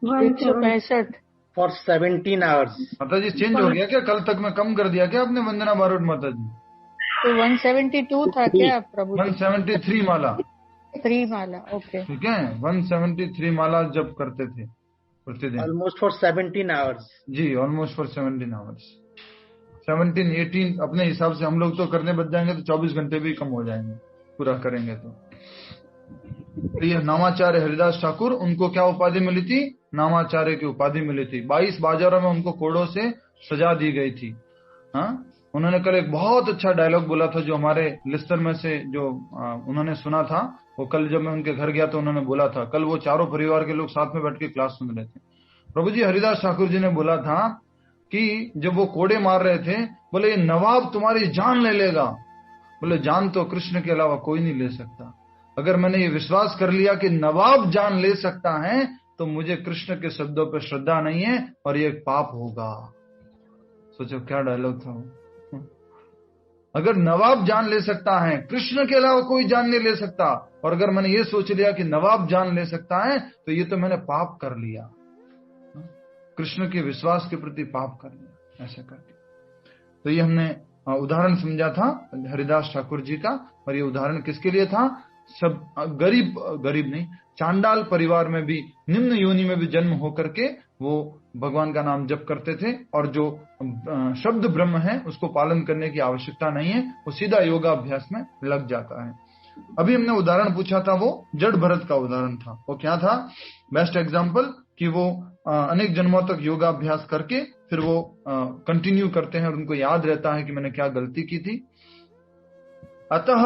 165 फॉर 17 आवर्स। माता जी चेंज हो गया क्या? कल तक में कम कर दिया क्या आपने वंदना बारोट माता जी? तो 172 था क्या प्रभु? 173 माला, 3 माला, ओके। ठीक है, 173 माला जप करते थे प्रतिदिन। Almost for 17 hours. जी, ऑलमोस्ट फॉर 17 आवर्स। 17, 18 अपने हिसाब से हम लोग तो करने बच जाएंगे तो 24 घंटे भी कम हो जाएंगे पूरा करेंगे तो। ये नामाचार्य हरिदास ठाकुर, उनको क्या उपाधि मिली थी? नामाचार्य की उपाधि मिली थी। 22 बाजारों में उनको कोड़ों से सजा दी गई थी। हाँ, उन्होंने कल एक बहुत अच्छा डायलॉग बोला था, जो हमारे लिस्टर में से जो उन्होंने सुना था, वो कल जब मैं उनके घर गया तो उन्होंने बोला था। कल वो चारों परिवार के लोग साथ में बैठ के क्लास सुन रहे थे। प्रभु जी हरिदास ठाकुर जी ने बोला था कि जब वो कोड़े मार रहे थे, बोले ये नवाब तुम्हारी जान ले लेगा। बोले जान तो कृष्ण के अलावा कोई नहीं ले सकता। अगर मैंने ये विश्वास कर लिया कि नवाब जान ले सकता है तो मुझे कृष्ण के शब्दों पर श्रद्धा नहीं है और ये पाप होगा। सोचो क्या डायलॉग था। अगर नवाब जान ले सकता है, कृष्ण के अलावा कोई जान नहीं ले सकता, और अगर मैंने ये सोच लिया कि नवाब जान ले सकता है तो ये तो मैंने पाप कर लिया, कृष्ण के विश्वास के प्रति पाप कर लिया ऐसा करके। तो ये हमने उदाहरण समझा था हरिदास ठाकुर जी का। और ये उदाहरण किसके लिए था? सब गरीब नहीं, चांडाल परिवार में भी, निम्न योनि में भी जन्म होकर के वो भगवान का नाम जप करते थे, और जो शब्द ब्रह्म है उसको पालन करने की आवश्यकता नहीं है, वो सीधा योगा अभ्यास में लग जाता है। अभी हमने उदाहरण पूछा था, वो जड़ भरत का उदाहरण था। वो क्या था? बेस्ट एग्जाम्पल कि वो अनेक जन्मों तक योगा अभ्यास करके फिर वो कंटिन्यू करते हैं और उनको याद रहता है कि मैंने क्या गलती की थी। अतः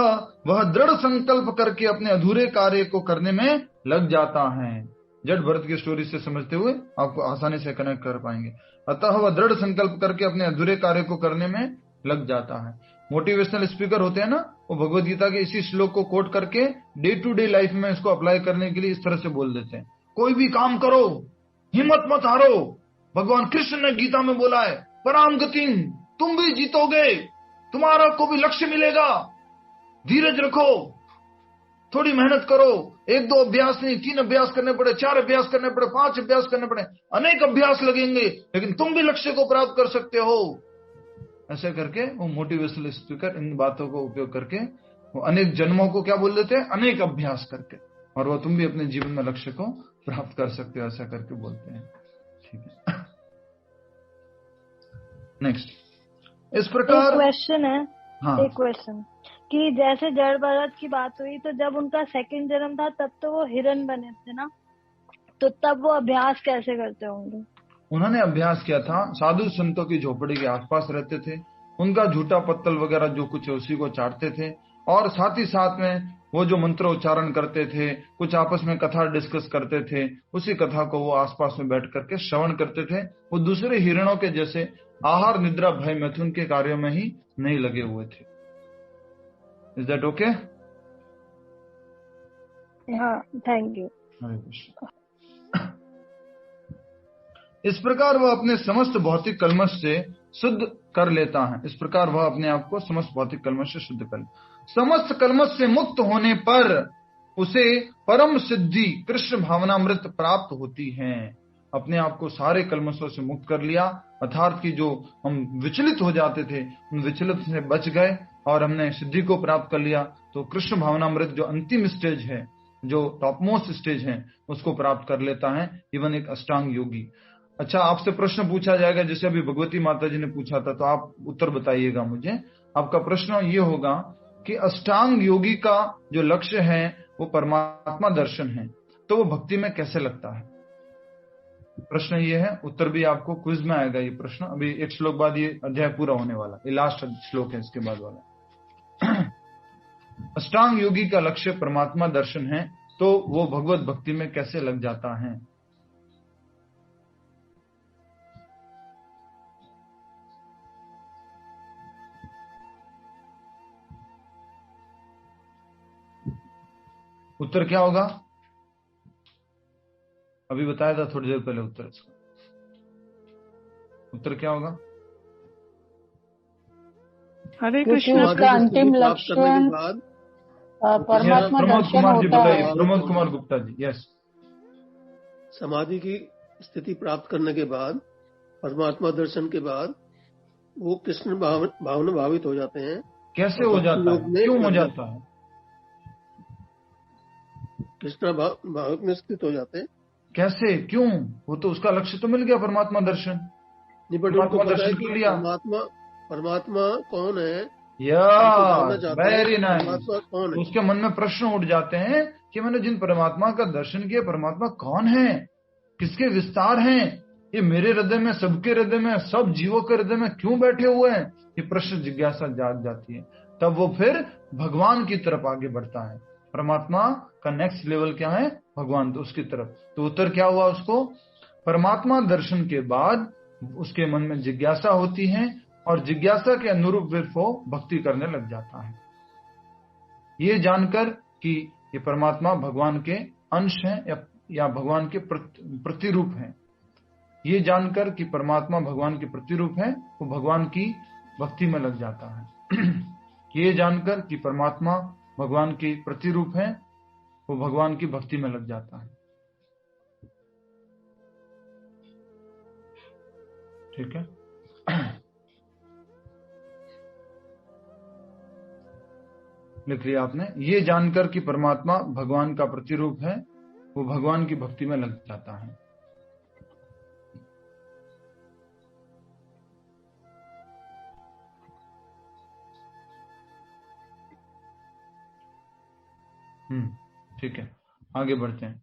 वह दृढ़ संकल्प करके अपने अधूरे कार्य को करने में लग जाता है। जड़ भरत की स्टोरी से समझते हुए आपको आसानी से कनेक्ट कर पाएंगे। अतः वह दृढ़ संकल्प करके अपने अधूरे कार्य को करने में लग जाता है। मोटिवेशनल स्पीकर होते हैं ना, वो भगवत गीता के इसी श्लोक को कोट करके डे टू डे लाइफ में इसको अप्लाई करने के लिए इस तरह से बोल देते हैं, कोई भी काम करो, हिम्मत मत हारो। भगवान कृष्ण ने गीता में बोला है, पराम गतिम, तुम भी जीतोगे, तुम्हारा को भी लक्ष्य मिलेगा, धीरज रखो, थोड़ी मेहनत करो, 1-2 अभ्यास नहीं, 3 अभ्यास करने पड़े, 4 अभ्यास करने पड़े, 5 अभ्यास करने पड़े, अनेक अभ्यास लगेंगे, लेकिन तुम भी लक्ष्य को प्राप्त कर सकते हो। ऐसे करके वो मोटिवेशनल स्पीकर इन बातों को उपयोग करके वो अनेक जन्मों को क्या बोल देते हैं, अनेक अभ्यास करके, और वो तुम भी अपने जीवन में लक्ष्य को प्राप्त कर सकते हो, ऐसा करके बोलते हैं। ठीक है, नेक्स्ट। इस प्रकार क्वेश्चन है, हाँ, एक क्वेश्चन कि जैसे जड़ भरत की बात हुई, तो जब उनका सेकंड जन्म था तब तो वो हिरण बने थे ना, तो तब वो अभ्यास कैसे करते होंगे? उन्होंने अभ्यास किया था, साधु संतों की झोपड़ी के आसपास रहते थे, उनका झूठा पत्तल वगैरह जो कुछ है उसी को चाटते थे, और साथ ही साथ में वो जो मंत्र उच्चारण करते थे, कुछ आपस में कथा डिस्कस करते थे, उसी कथा को वो आसपास में बैठ करके श्रवण करते थे। वो दूसरे हिरणों के जैसे आहार, निद्रा, भय, मैथुन के कार्यों में ही नहीं लगे हुए थे। Is that okay? हाँ, थैंक यू। हरे कृष्ण। इस प्रकार वह अपने समस्त भौतिक कल्मश से शुद्ध कर लेता है। इस प्रकार वह अपने आप को समस्त भौतिक कल्मश से शुद्ध कर, समस्त कल्मश से मुक्त होने पर उसे परम सिद्धि कृष्ण भावनामृत प्राप्त होती है। अपने आप को सारे कल्मशों से मुक्त कर लिया, अर्थात कि जो हम विचलित हो जाते थे उन विचलित से बच गए और हमने सिद्धि को प्राप्त कर लिया, तो कृष्ण भावनामृत जो अंतिम स्टेज है, जो टॉप मोस्ट स्टेज है, उसको प्राप्त कर लेता है इवन एक अष्टांग योगी। अच्छा, आपसे प्रश्न पूछा जाएगा, जैसे अभी भगवती माता जी ने पूछा था, तो आप उत्तर बताइएगा मुझे। आपका प्रश्न ये होगा कि अष्टांग योगी का जो लक्ष्य है वो परमात्मा दर्शन है, तो वो भक्ति में कैसे लगता है? प्रश्न ये है, उत्तर भी आपको क्विज में आएगा ये प्रश्न। अभी एक श्लोक बाद ये अध्याय पूरा होने वाला, ये लास्ट श्लोक है इसके बाद वाला। अष्टांग योगी का लक्ष्य परमात्मा दर्शन है, तो वो भगवत भक्ति में कैसे लग जाता है? उत्तर क्या होगा? अभी बताया था थोड़ी देर पहले उत्तर इसका। उत्तर क्या होगा? हरे कृष्ण। उसका अंतिम लक्ष्य परमात्मा दर्शन होता है। प्रमोद कुमार गुप्ता जी, यस। समाधि की स्थिति प्राप्त करने के बाद, परमात्मा दर्शन के बाद वो कृष्ण भावना भावित हो जाते हैं। कैसे हो जाता है? क्यों हो जाता है? कृष्ण भाव में स्थित हो जाते हैं। कैसे, क्यों? वो तो उसका लक्ष्य तो मिल गया, परमात्मा दर्शन। परमात्मा दर्शन कर लिया। परमात्मा कौन है? Very nice. उसके मन में प्रश्न उठ जाते हैं कि मैंने जिन परमात्मा का दर्शन किया, परमात्मा कौन है, किसके विस्तार हैं, ये मेरे हृदय में, सबके हृदय में, सब जीवों के हृदय में क्यों बैठे हुए हैं? ये प्रश्न जिज्ञासा जाग जाती है। तब वो फिर भगवान की तरफ आगे बढ़ता है। परमात्मा का नेक्स्ट लेवल क्या है? भगवान, तो उसकी तरफ। तो उत्तर क्या हुआ उसको? परमात्मा दर्शन के बाद उसके मन में जिज्ञासा होती है और जिज्ञासा के अनुरूप वो भक्ति करने लग जाता है, ये जानकर कि ये परमात्मा भगवान के अंश हैं या भगवान के प्रतिरूप हैं। ये जानकर कि परमात्मा भगवान के प्रतिरूप है, वो भगवान की भक्ति में लग जाता है। ये जानकर कि परमात्मा भगवान के प्रतिरूप है, वो भगवान की भक्ति में लग जाता है। ठीक है। लिख लिया आपने? ये जानकर कि परमात्मा भगवान का प्रतिरूप है, वो भगवान की भक्ति में लग जाता है। ठीक है, आगे बढ़ते हैं।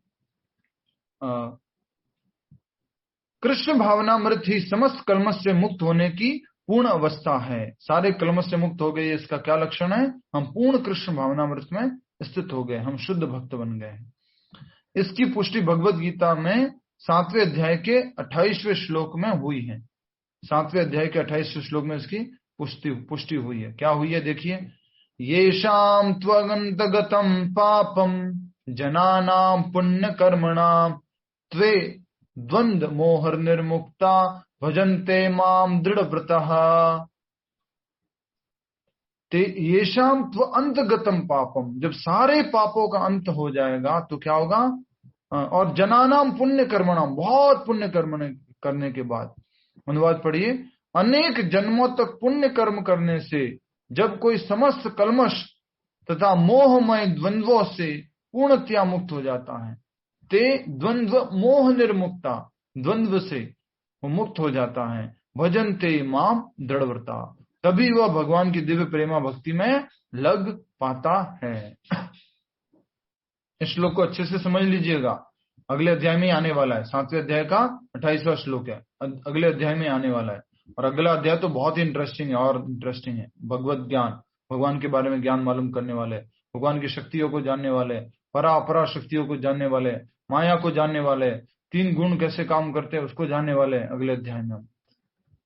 कृष्ण भावनामृत ही समस्त कल्मश से मुक्त होने की पूर्ण अवस्था है। सारे कल्मश से मुक्त हो गए, इसका क्या लक्षण है? हम पूर्ण कृष्ण भावनामृत में स्थित हो गए, हम शुद्ध भक्त बन गए। इसकी पुष्टि भगवत गीता में 7वें अध्याय के 28वें श्लोक में हुई है। 7वें अध्याय के 28वें श्लोक में इसकी पुष्टि हुई है। क्या हुई है देखिए, येषां त्वगन्तगतं पापं जनानां पुण्य कर्मणां त्वे द्वंद्व मोहर निर्मुक्ता भजन्ते माम दृढ़व्रतः। ते येषां त्वअन्तगतं पापम, जब सारे पापों का अंत हो जाएगा तो क्या होगा, और जनानाम पुण्य कर्मणाम, बहुत पुण्य कर्म करने के बाद, अनुवाद पढ़िए, अनेक जन्मों तक पुण्य कर्म करने से जब कोई समस्त कल्मश तथा मोहमय द्वंद्वों से पूर्णतया मुक्त हो जाता है, ते द्वंद्व मोह निर्मुक्ता, द्वंद्व से वो मुक्त हो जाता है, भजन्ते माम दृढ़व्रता, तभी वह भगवान की दिव्य प्रेमा भक्ति में लग पाता है। इस श्लोक को अच्छे से समझ लीजिएगा, अगले अध्याय में आने वाला है। 7वें अध्याय का 28वां श्लोक है, अगले अध्याय में आने वाला है। और अगला अध्याय तो बहुत ही इंटरेस्टिंग है, और इंटरेस्टिंग है। भगवत ज्ञान, भगवान के बारे में ज्ञान मालूम करने वाले, भगवान की शक्तियों को जानने वाले, परा अपरा शक्तियों को जानने वाले, माया को जानने वाले, 3 गुण कैसे काम करते हैं उसको जानने वाले अगले अध्याय में।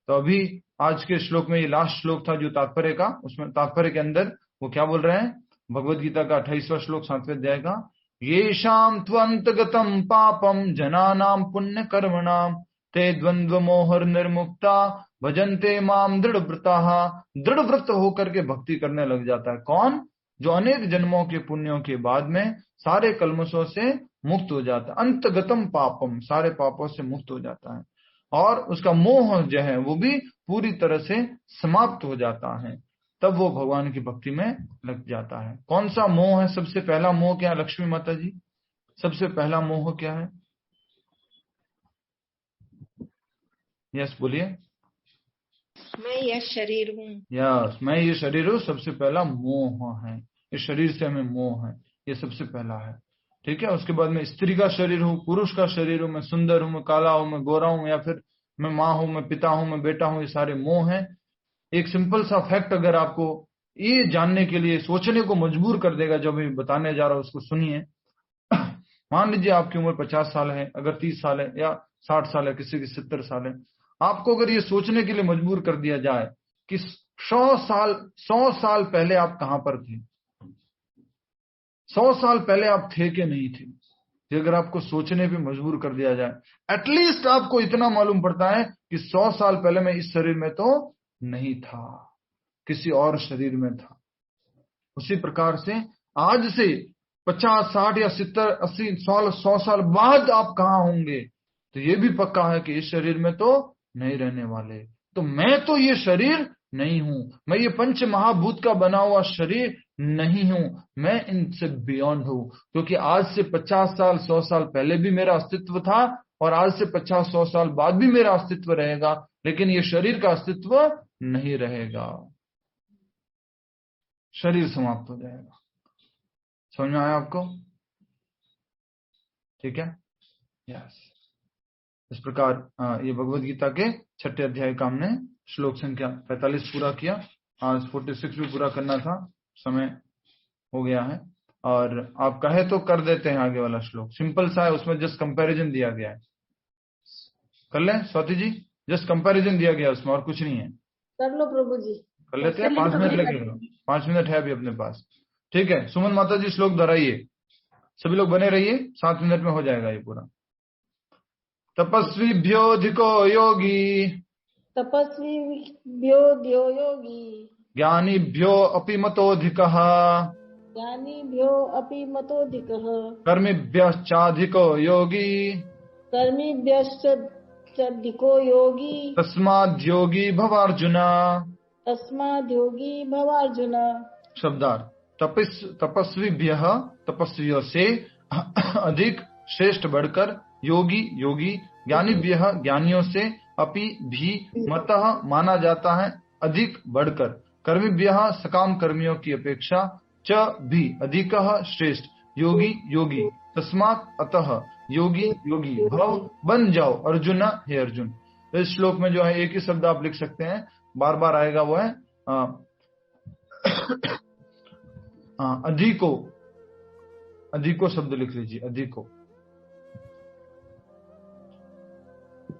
तो अभी आज के श्लोक में ये लास्ट श्लोक था जो तात्पर्य का, उसमें तात्पर्य के अंदर वो क्या बोल रहे हैं, भगवत गीता का 28वां श्लोक 7वें अध्याय का, येषां त्वन्तगतं पापम जनानां पुण्य कर्मणां ते द्वंद्व मोहर निर्मुक्ता भजन्ते माम दृढ़व्रताः। दृढ़व्रत होकर के भक्ति करने लग जाता है कौन, जो अनेक जन्मों के पुण्यों के बाद में सारे कल्मशों से मुक्त हो जाता है, अंतगतम पापम, सारे पापों से मुक्त हो जाता है, और उसका मोह जो है वो भी पूरी तरह से समाप्त हो जाता है, तब वो भगवान की भक्ति में लग जाता है। कौन सा मोह है, सबसे पहला मोह क्या है लक्ष्मी माता जी, सबसे पहला मोह क्या है? यस बोलिए। मैं यह शरीर हूँ। यस, मैं ये शरीर हूँ, सबसे पहला मोह है, इस शरीर से हमें मोह है, ये सबसे पहला है। ठीक है, उसके बाद में स्त्री का शरीर हूँ, पुरुष का शरीर हूँ, मैं सुंदर हूँ, मैं काला हूँ, मैं गोरा हूँ, या फिर मैं माँ हूँ, मैं पिता हूँ, मैं बेटा हूँ, ये सारे मोह हैं। एक सिंपल सा फैक्ट अगर आपको ये जानने के लिए सोचने को मजबूर कर देगा, जो मैं बताने जा रहा हूँ उसको सुनिए। मान लीजिए आपकी उम्र 50 साल है, अगर 30 साल है या 60 साल है, किसी की 70 साल है, आपको अगर ये सोचने के लिए मजबूर कर दिया जाए कि 100 साल पहले आप कहां पर थे, 100 साल पहले आप थे कि नहीं थे, ये अगर आपको सोचने पे मजबूर कर दिया जाए, एटलीस्ट आपको इतना मालूम पड़ता है कि 100 साल पहले मैं इस शरीर में तो नहीं था, किसी और शरीर में था। उसी प्रकार से आज से 50, 60 या 70, 80 साल, 100 साल बाद आप कहां होंगे, तो ये भी पक्का है कि इस शरीर में तो नहीं रहने वाले। तो मैं तो ये शरीर नहीं हूं, मैं ये पंच महाभूत का बना हुआ शरीर नहीं हूं, मैं इनसे बियॉन्ड हूं, क्योंकि आज से 50 साल 100 साल पहले भी मेरा अस्तित्व था, और आज से 50-100 साल बाद भी मेरा अस्तित्व रहेगा, लेकिन ये शरीर का अस्तित्व नहीं रहेगा, शरीर समाप्त हो जाएगा। समझ में आया आपको? ठीक है, यस। इस प्रकार ये भगवत गीता के 6ठे अध्याय का हमने श्लोक संख्या 45 पूरा किया। आज 46 भी पूरा करना था, समय हो गया है, और आप कहे तो कर देते हैं आगे वाला श्लोक, सिंपल सा है, उसमें जस्ट कंपैरिजन दिया गया है। कर लें स्वाति जी, जस्ट कंपैरिजन दिया गया उसमें, और कुछ नहीं है। कर लो प्रभु जी, कर लेते हैं, 5 मिनट लगेगा, 5 मिनट है अभी अपने पास। ठीक है, सुमन माता जी श्लोक दोहराइए, सभी लोग बने रहिए, 7 मिनट में हो जाएगा ये पूरा। तपस्वीभ्योऽधिको योगी, तपस्वीभ्यो योगी, ज्ञानीभ्यो अपि मतोऽधिकः, ज्ञानीभ्यो अपि मतोऽधिकः, कर्मिभ्यश्चाधिको योगी, कर्मिभ्यश्चाधिको योगी, तस्माद्योगी भवार्जुन, तस्माद्योगी भवार्जुन। शब्दार्थ, तपस्वीभ्यः, तपस्वियों से, अधिक श्रेष्ठ बढ़कर, योगी योगी, ज्ञानीभ्यः ज्ञानियों से, अपि भी मतः माना जाता है अधिक बढ़कर, कर्मिभ्यः सकाम कर्मियों की अपेक्षा, च भी अधिकः श्रेष्ठ, योगी योगी, तस्मात् अतः योगी योगी भव बन जाओ अर्जुन, हे अर्जुन। इस श्लोक में जो है एक ही शब्द आप लिख सकते हैं, बार बार आएगा, वो है अधिको, अधिको शब्द लिख लीजिए, अधिको।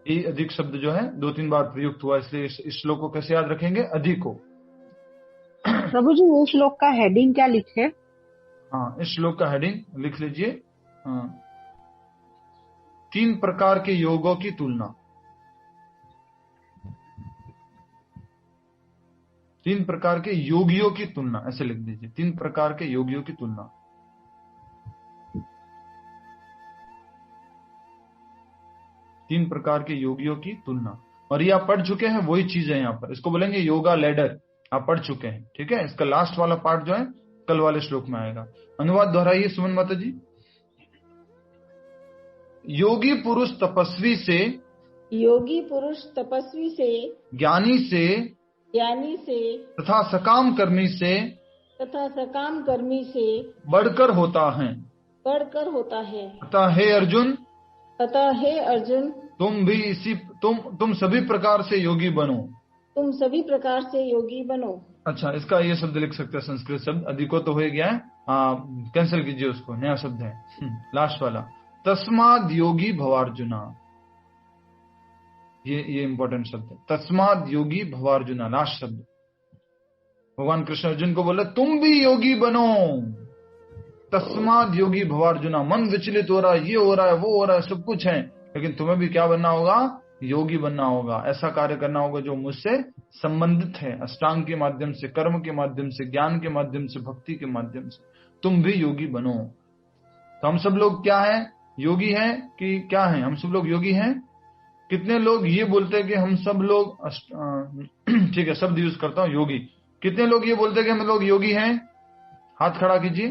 ये अधिक शब्द जो है 2-3 बार प्रयुक्त हुआ, इसलिए इस श्लोक को कैसे याद रखेंगे? अधिक हो। प्रभु जी ये श्लोक का हेडिंग क्या लिखे? हाँ, इस श्लोक का हेडिंग लिख लीजिए, 3 प्रकार के योगों की तुलना। 3 प्रकार के योगियों की तुलना, ऐसे लिख दीजिए, 3 प्रकार के योगियों की तुलना। तीन प्रकार के योगियों की तुलना। और ये आप पढ़ चुके हैं, वही चीज है यहाँ पर, इसको बोलेंगे योगा लैडर, आप पढ़ चुके हैं। ठीक है, इसका लास्ट वाला पार्ट जो है कल वाले श्लोक में आएगा। अनुवाद दोहराइए सुमन माता जी। योगी पुरुष तपस्वी से, योगी पुरुष तपस्वी से, ज्ञानी से, ज्ञानी से, तथा सकाम कर्मी से, तथा सकाम कर्मी से बढ़कर होता है। बढ़कर होता है। अतः हे अर्जुन, अतः हे अर्जुन, तुम सभी प्रकार से योगी बनो। तुम सभी प्रकार से योगी बनो। अच्छा, इसका ये शब्द लिख सकते हैं, संस्कृत शब्द, अधिको तो हो गया है, कैंसिल कीजिए उसको, नया शब्द है लास्ट वाला, तस्माद योगी भवार्जुना। ये इंपॉर्टेंट शब्द है, तस्माद योगी भवार्जुना, लास्ट शब्द। भगवान कृष्ण अर्जुन को बोले तुम भी योगी बनो, तस्माद योगी भवार्जुना। मन विचलित हो रहा है, ये हो रहा है, वो हो रहा है, सब कुछ है, लेकिन तुम्हें भी क्या बनना होगा? योगी बनना होगा। ऐसा कार्य करना होगा जो मुझसे संबंधित है, अष्टांग के माध्यम से, कर्म के माध्यम से, ज्ञान के माध्यम से, भक्ति के माध्यम से। तुम भी योगी बनो। तो हम सब लोग क्या है? योगी हैं कि क्या है? हम सब लोग योगी हैं। कितने लोग ये बोलते हैं कि हम सब लोग ठीक है, शब्द यूज करता हूं, योगी। कितने लोग ये बोलते हैं कि हम लोग योगी हैं? हाथ खड़ा कीजिए,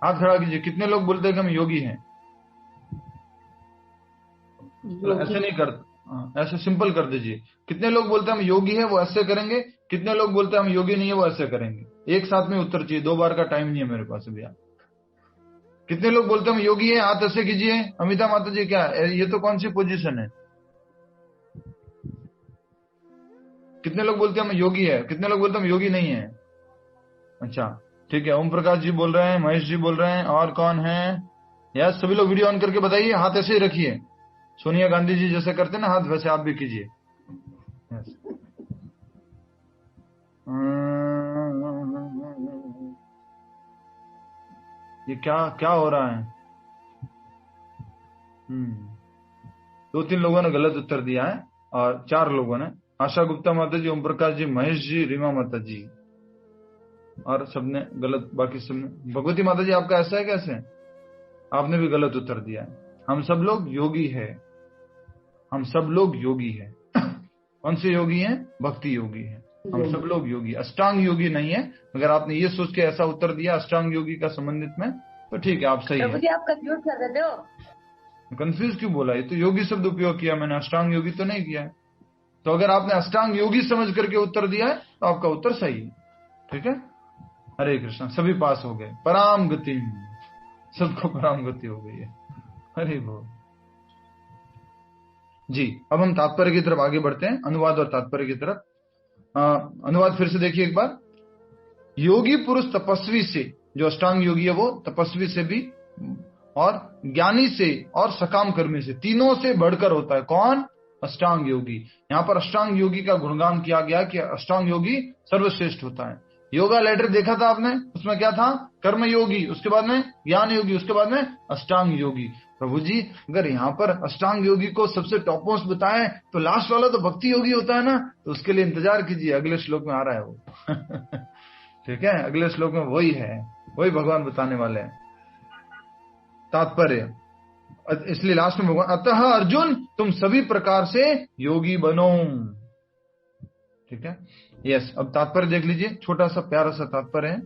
हाथ खड़ा कीजिए। कितने लोग बोलते हैं कि हम योगी हैं? ऐसे नहीं कर, ऐसे सिंपल कर दीजिए। कितने लोग बोलते हैं हम योगी हैं, वो ऐसे करेंगे। कितने लोग बोलते हैं हम योगी नहीं है, वो ऐसे करेंगे। एक साथ में उत्तर चाहिए, 2 बार का टाइम नहीं है मेरे पास अभी। कितने लोग बोलते हैं हम योगी हैं? हाथ ऐसे कीजिए। अमिता माता जी, क्या ये तो कौन सी पोजीशन है? कितने लोग बोलते हैं हम योगी है? कितने लोग बोलते हैं हम योगी नहीं है? अच्छा ठीक है, ओम प्रकाश जी बोल रहे हैं, महेश जी बोल रहे हैं, और कौन है? यार सभी लोग वीडियो ऑन करके बताइए, हाथ ऐसे ही रखिए। सोनिया गांधी जी जैसे करते हैं ना हाथ, वैसे आप भी कीजिए। ये क्या क्या हो रहा है? 2-3 लोगों ने गलत उत्तर दिया है और 4 लोगों ने, आशा गुप्ता माता जी, ओम प्रकाश जी, महेश जी, रीमा माता जी, और सबने गलत, बाकी सबने। भगवती माता जी आपका ऐसा है कैसे? आपने भी गलत उत्तर दिया है। हम सब लोग योगी है, हम सब लोग योगी है। कौन से योगी हैं? भक्ति योगी है। हम सब लोग योगी, अष्टांग योगी नहीं है। अगर आपने ये सोच के ऐसा उत्तर दिया अष्टांग योगी का संबंधित में, तो ठीक है, आप सही है। आप कंफ्यूज कर देते हो। कंफ्यूज क्यों बोला? ये तो योगी शब्द उपयोग किया मैंने, अष्टांग योगी तो नहीं किया है। तो अगर आपने अष्टांग योगी समझ करके उत्तर दिया है तो आपका उत्तर सही है। ठीक है, हरे कृष्णा। सभी पास हो गए, पराम गति, सबको पराम गति हो गई है। हरे बोल जी। अब हम तात्पर्य की तरफ आगे बढ़ते हैं, अनुवाद और तात्पर्य की तरफ। अनुवाद फिर से देखिए एक बार। योगी पुरुष तपस्वी से, जो अष्टांग योगी है वो तपस्वी से भी, और ज्ञानी से, और सकाम कर्मी से, तीनों से बढ़कर होता है। कौन? अष्टांग योगी। यहाँ पर अष्टांग योगी का गुणगान किया गया कि अष्टांग योगी सर्वश्रेष्ठ होता है। योगा लेटर देखा था आपने, उसमें क्या था? कर्म योगी, उसके बाद में ज्ञान योगी, उसके बाद में अष्टांग योगी। प्रभु जी अगर यहाँ पर अष्टांग योगी को सबसे टॉप मोस्ट बताए तो लास्ट वाला तो भक्ति योगी होता है ना, तो उसके लिए इंतजार कीजिए, अगले श्लोक में आ रहा है वो। ठीक है, अगले श्लोक में वही है, वही भगवान बताने वाले हैं। तात्पर्य, इसलिए लास्ट में भगवान, अतः अर्जुन तुम सभी प्रकार से योगी बनो। ठीक है, यस। अब तात्पर्य देख लीजिए, छोटा सा प्यारा सा तात्पर्य है।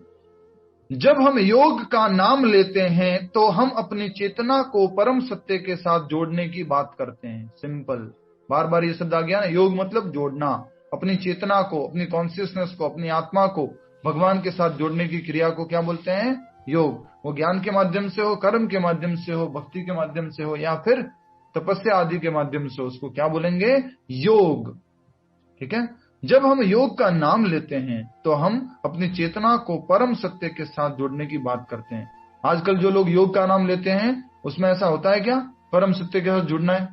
जब हम योग का नाम लेते हैं तो हम अपनी चेतना को परम सत्य के साथ जोड़ने की बात करते हैं। सिंपल, बार बार ये शब्द आ गया ना, योग मतलब जोड़ना, अपनी चेतना को, अपनी कॉन्शियसनेस को, अपनी आत्मा को भगवान के साथ जोड़ने की क्रिया को क्या बोलते हैं? योग। वो ज्ञान के माध्यम से हो, कर्म के माध्यम से हो, भक्ति के माध्यम से हो, या फिर तपस्या आदि के माध्यम से, उसको क्या बोलेंगे? योग। ठीक है, जब हम योग का नाम लेते हैं तो हम अपनी चेतना को परम सत्य के साथ जोड़ने की बात करते हैं। आजकल जो लोग योग का नाम लेते हैं उसमें ऐसा होता है क्या? परम सत्य के साथ जुड़ना है?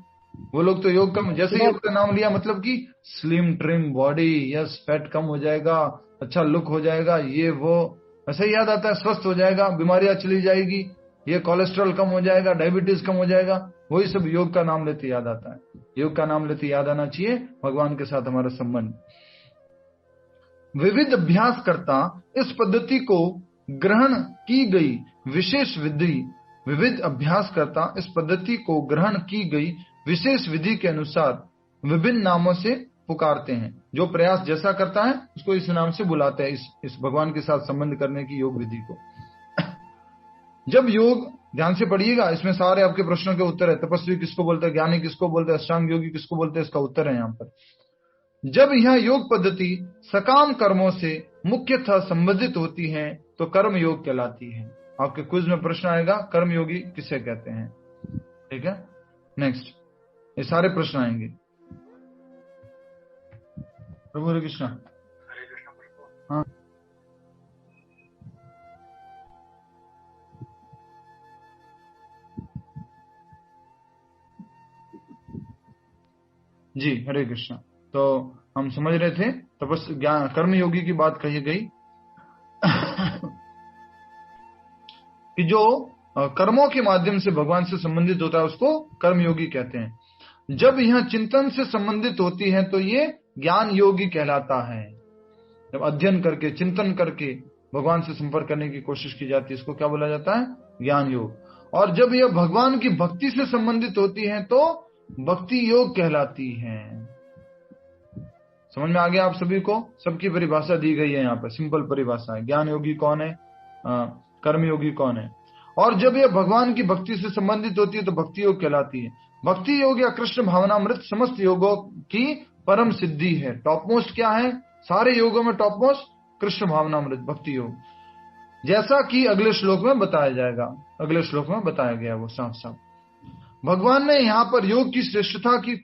वो लोग तो योग कम, जैसे योग का नाम लिया मतलब कि slim trim body, yes fat कम हो जाएगा, अच्छा लुक हो जाएगा, ये वो ऐसा ही याद आता है, स्वस्थ हो जाएगा, बीमारियां चली जाएगी, ये कोलेस्ट्रॉल कम हो जाएगा, डायबिटीज कम हो जाएगा, वही सब योग का नाम लेते याद आता है। योग का नाम लेते याद आना चाहिए भगवान के साथ हमारा संबंध। विविध अभ्यास करता इस पद्धति को ग्रहण की गई विशेष विधि, विविध अभ्यास करता इस पद्धति को ग्रहण की गई विशेष विधि के अनुसार विभिन्न नामों से पुकारते हैं। जो प्रयास जैसा करता है उसको इस नाम से बुलाते हैं, इस भगवान के साथ संबंध करने की योग विधि को। जब योग, ध्यान से पढ़िएगा, इसमें सारे आपके प्रश्नों के उत्तर है। तपस्वी किसको बोलते हैं, ज्ञानी किसको बोलते हैं, अष्टांग योगी किसको बोलते हैं, इसका उत्तर है यहाँ पर। जब यह योग पद्धति सकाम कर्मों से मुख्यतः संबंधित होती है तो कर्म योग कहलाती है। आपके क्विज में प्रश्न आएगा, कर्म योगी किसे कहते हैं, ठीक है। नेक्स्ट, ये सारे प्रश्न आएंगे। प्रभु हरे कृष्णा। हाँ, जी हरे कृष्णा। तो हम समझ रहे थे ज्ञान कर्म योगी की बात कही गई कि जो कर्मों के माध्यम से भगवान से संबंधित होता है उसको कर्म योगी कहते हैं। जब यह चिंतन से संबंधित होती है तो ये ज्ञान योगी कहलाता है। जब अध्ययन करके चिंतन करके भगवान से संपर्क करने की कोशिश की जाती है इसको क्या बोला जाता है, ज्ञान योग। और जब यह भगवान की भक्ति से संबंधित होती है तो भक्ति योग कहलाती है। समझ में आ गया आप सभी को? सबकी परिभाषा दी गई है यहाँ पर, सिंपल परिभाषा है। ज्ञान योगी कौन है, कर्म योगी कौन है। और जब यह भगवान की भक्ति से संबंधित होती है तो भक्ति योग कहलाती है। भक्ति योग या कृष्ण भावनामृत समस्त योगों की परम सिद्धि है। टॉप मोस्ट क्या है, सारे योगों में टॉप मोस्ट कृष्ण भावनामृत भक्ति योग, जैसा कि अगले श्लोक में बताया जाएगा। अगले श्लोक में बताया गया वो साफ साफ। भगवान ने यहाँ पर योग की श्रेष्ठता की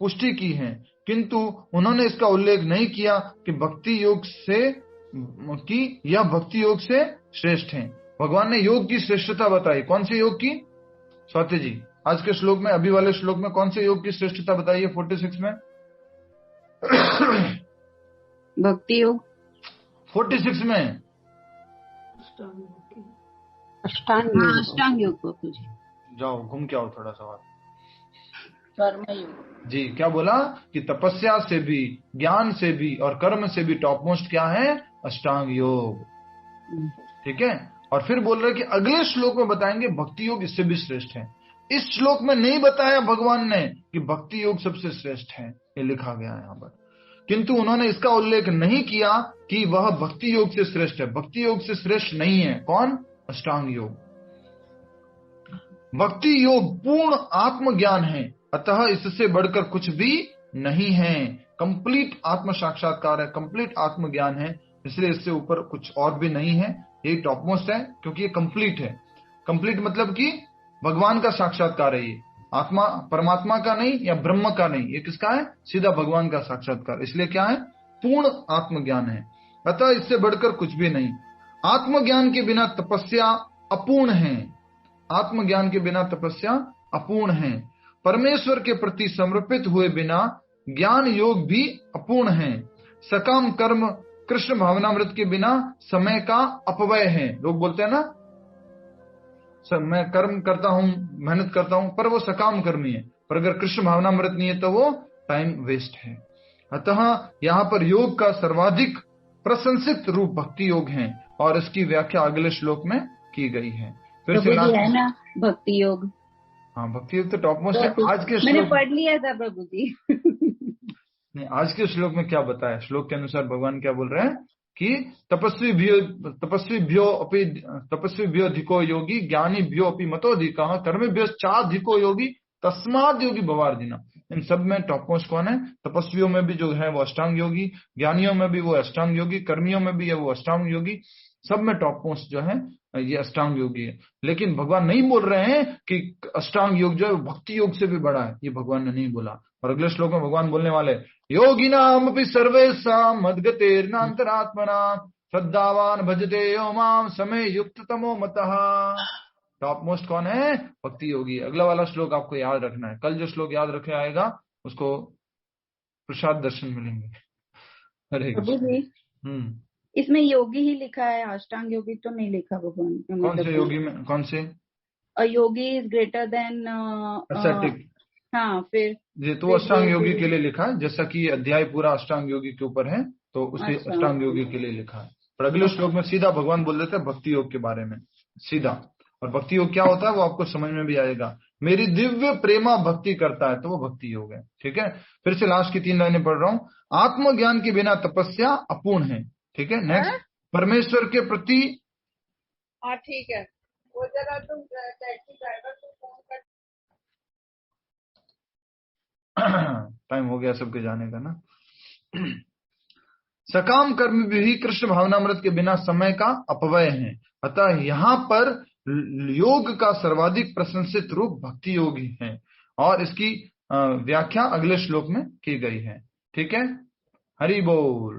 पुष्टि की है, किंतु उन्होंने इसका उल्लेख नहीं किया कि भक्ति योग से कि यह भक्ति योग से श्रेष्ठ है। भगवान ने योग की श्रेष्ठता बताई। कौन से योग की, स्वाति जी? आज के श्लोक में, अभी वाले श्लोक में कौन से योग की श्रेष्ठता बताई है 46 में? भक्ति योग 46 में अष्टांग योग को जाओ घूम के आओ थोड़ा सा। कर्मयोग जी क्या बोला कि तपस्या से भी, ज्ञान से भी और कर्म से भी टॉप मोस्ट क्या है, अष्टांग योग, ठीक है। और फिर बोल रहे कि अगले श्लोक में बताएंगे भक्ति योग इससे भी श्रेष्ठ है। इस श्लोक में नहीं बताया भगवान ने कि भक्ति योग सबसे श्रेष्ठ है, ये लिखा गया है यहाँ पर, किंतु उन्होंने इसका उल्लेख नहीं किया कि वह भक्ति योग से श्रेष्ठ है। भक्ति योग से श्रेष्ठ नहीं है कौन, अष्टांग योग। भक्ति योग पूर्ण आत्मज्ञान है, अतः इससे बढ़कर कुछ भी नहीं है। कंप्लीट आत्म साक्षात्कार है, कंप्लीट आत्मज्ञान है, इसलिए इससे ऊपर कुछ और भी नहीं है। ये टॉप मोस्ट है क्योंकि ये कंप्लीट है। कंप्लीट मतलब कि भगवान का साक्षात्कार है ये, आत्मा परमात्मा का नहीं या ब्रह्म का नहीं, ये किसका है, सीधा भगवान का साक्षात्कार। इसलिए क्या है, पूर्ण आत्मज्ञान है, अतः इससे बढ़कर कुछ भी नहीं। आत्मज्ञान के बिना तपस्या अपूर्ण है। आत्मज्ञान के बिना तपस्या अपूर्ण है। परमेश्वर के प्रति समर्पित हुए बिना ज्ञान योग भी अपूर्ण है। सकाम कर्म कृष्ण भावनामृत के बिना समय का अपव्यय है। लोग बोलते हैं ना, मैं कर्म करता हूं, मेहनत करता हूं, पर वो सकाम कर्मी है, पर अगर कृष्ण भावनामृत नहीं है तो वो टाइम वेस्ट है। अतः यहाँ पर योग का सर्वाधिक प्रशंसित रूप भक्ति योग है और इसकी व्याख्या अगले श्लोक में की गई है। फिर से है ना भक्ति योग। हाँ, भक्ति योग तो टॉप मोस्ट है। आज के मैंने पढ़ लिया था प्रभु जी। नहीं, आज के श्लोक में क्या बताया, श्लोक के अनुसार भगवान क्या बोल रहे हैं कि तपस्वीभ्यो अधिको योगी ज्ञानीभ्यो अपि मतोधिकः कर्मभ्यो चाधिको योगी तस्माद् योगी भवार्जुन। इन सब में टॉप मोस्ट कौन है, तपस्वियों में भी जो है वो अष्टांग योगी, ज्ञानियों में भी वो अष्टांग योगी, कर्मियों में भी है वो अष्टांग योगी, सब में टॉप मोस्ट जो है ये अष्टांग योगी है। लेकिन भगवान नहीं बोल रहे हैं कि अष्टांग योग जो है भक्ति योग से भी बड़ा है, ये भगवान ने नहीं बोला। और अगले श्लोक में भगवान बोलने वाले योगिनाम अपि सर्वेषां मद्गतेर्नान्तरात्मना श्रद्धावान भजते यो मां समय युक्त तमो मतः। टॉप मोस्ट कौन है? भक्ति योगी। अगला वाला श्लोक आपको याद रखना है, कल जो श्लोक याद रखे आएगा उसको प्रसाद दर्शन मिलेंगे। हरे कृष्ण। इसमें योगी ही लिखा है, अष्टांग योगी तो नहीं लिखा भगवान। कौन से योगी में? कौन से? योगी इज ग्रेटर देन एसेटिक। हाँ, फिर ये तो अष्टांग योगी के लिए लिखा है, जैसा कि अध्याय पूरा अष्टांग योगी के ऊपर है, तो उसे अष्टांग योगी के लिए लिखा है। पर अगले श्लोक में सीधा भगवान बोल देते हैं भक्ति योग के बारे में, सीधा। और भक्ति योग क्या होता है वो आपको समझ में भी आएगा। मेरी दिव्य प्रेमा भक्ति करता है तो वो भक्ति योग है। ठीक है, फिर से लास्ट की 3 लाइनें पढ़ रहा हूँ। आत्मज्ञान के बिना तपस्या अपूर्ण है। ठीक है, नेक्स्ट, परमेश्वर के प्रति। हाँ ठीक है, वो जरा तुम टैक्सी ड्राइवर को फोन कर। टाइम हो गया सबके जाने का ना। सकाम कर्म भी कृष्ण भावनामृत के बिना समय का अपव्यय है, अतः यहाँ पर योग का सर्वाधिक प्रशंसित रूप भक्ति योग ही है, और इसकी व्याख्या अगले श्लोक में की गई है। ठीक है, हरि बोल।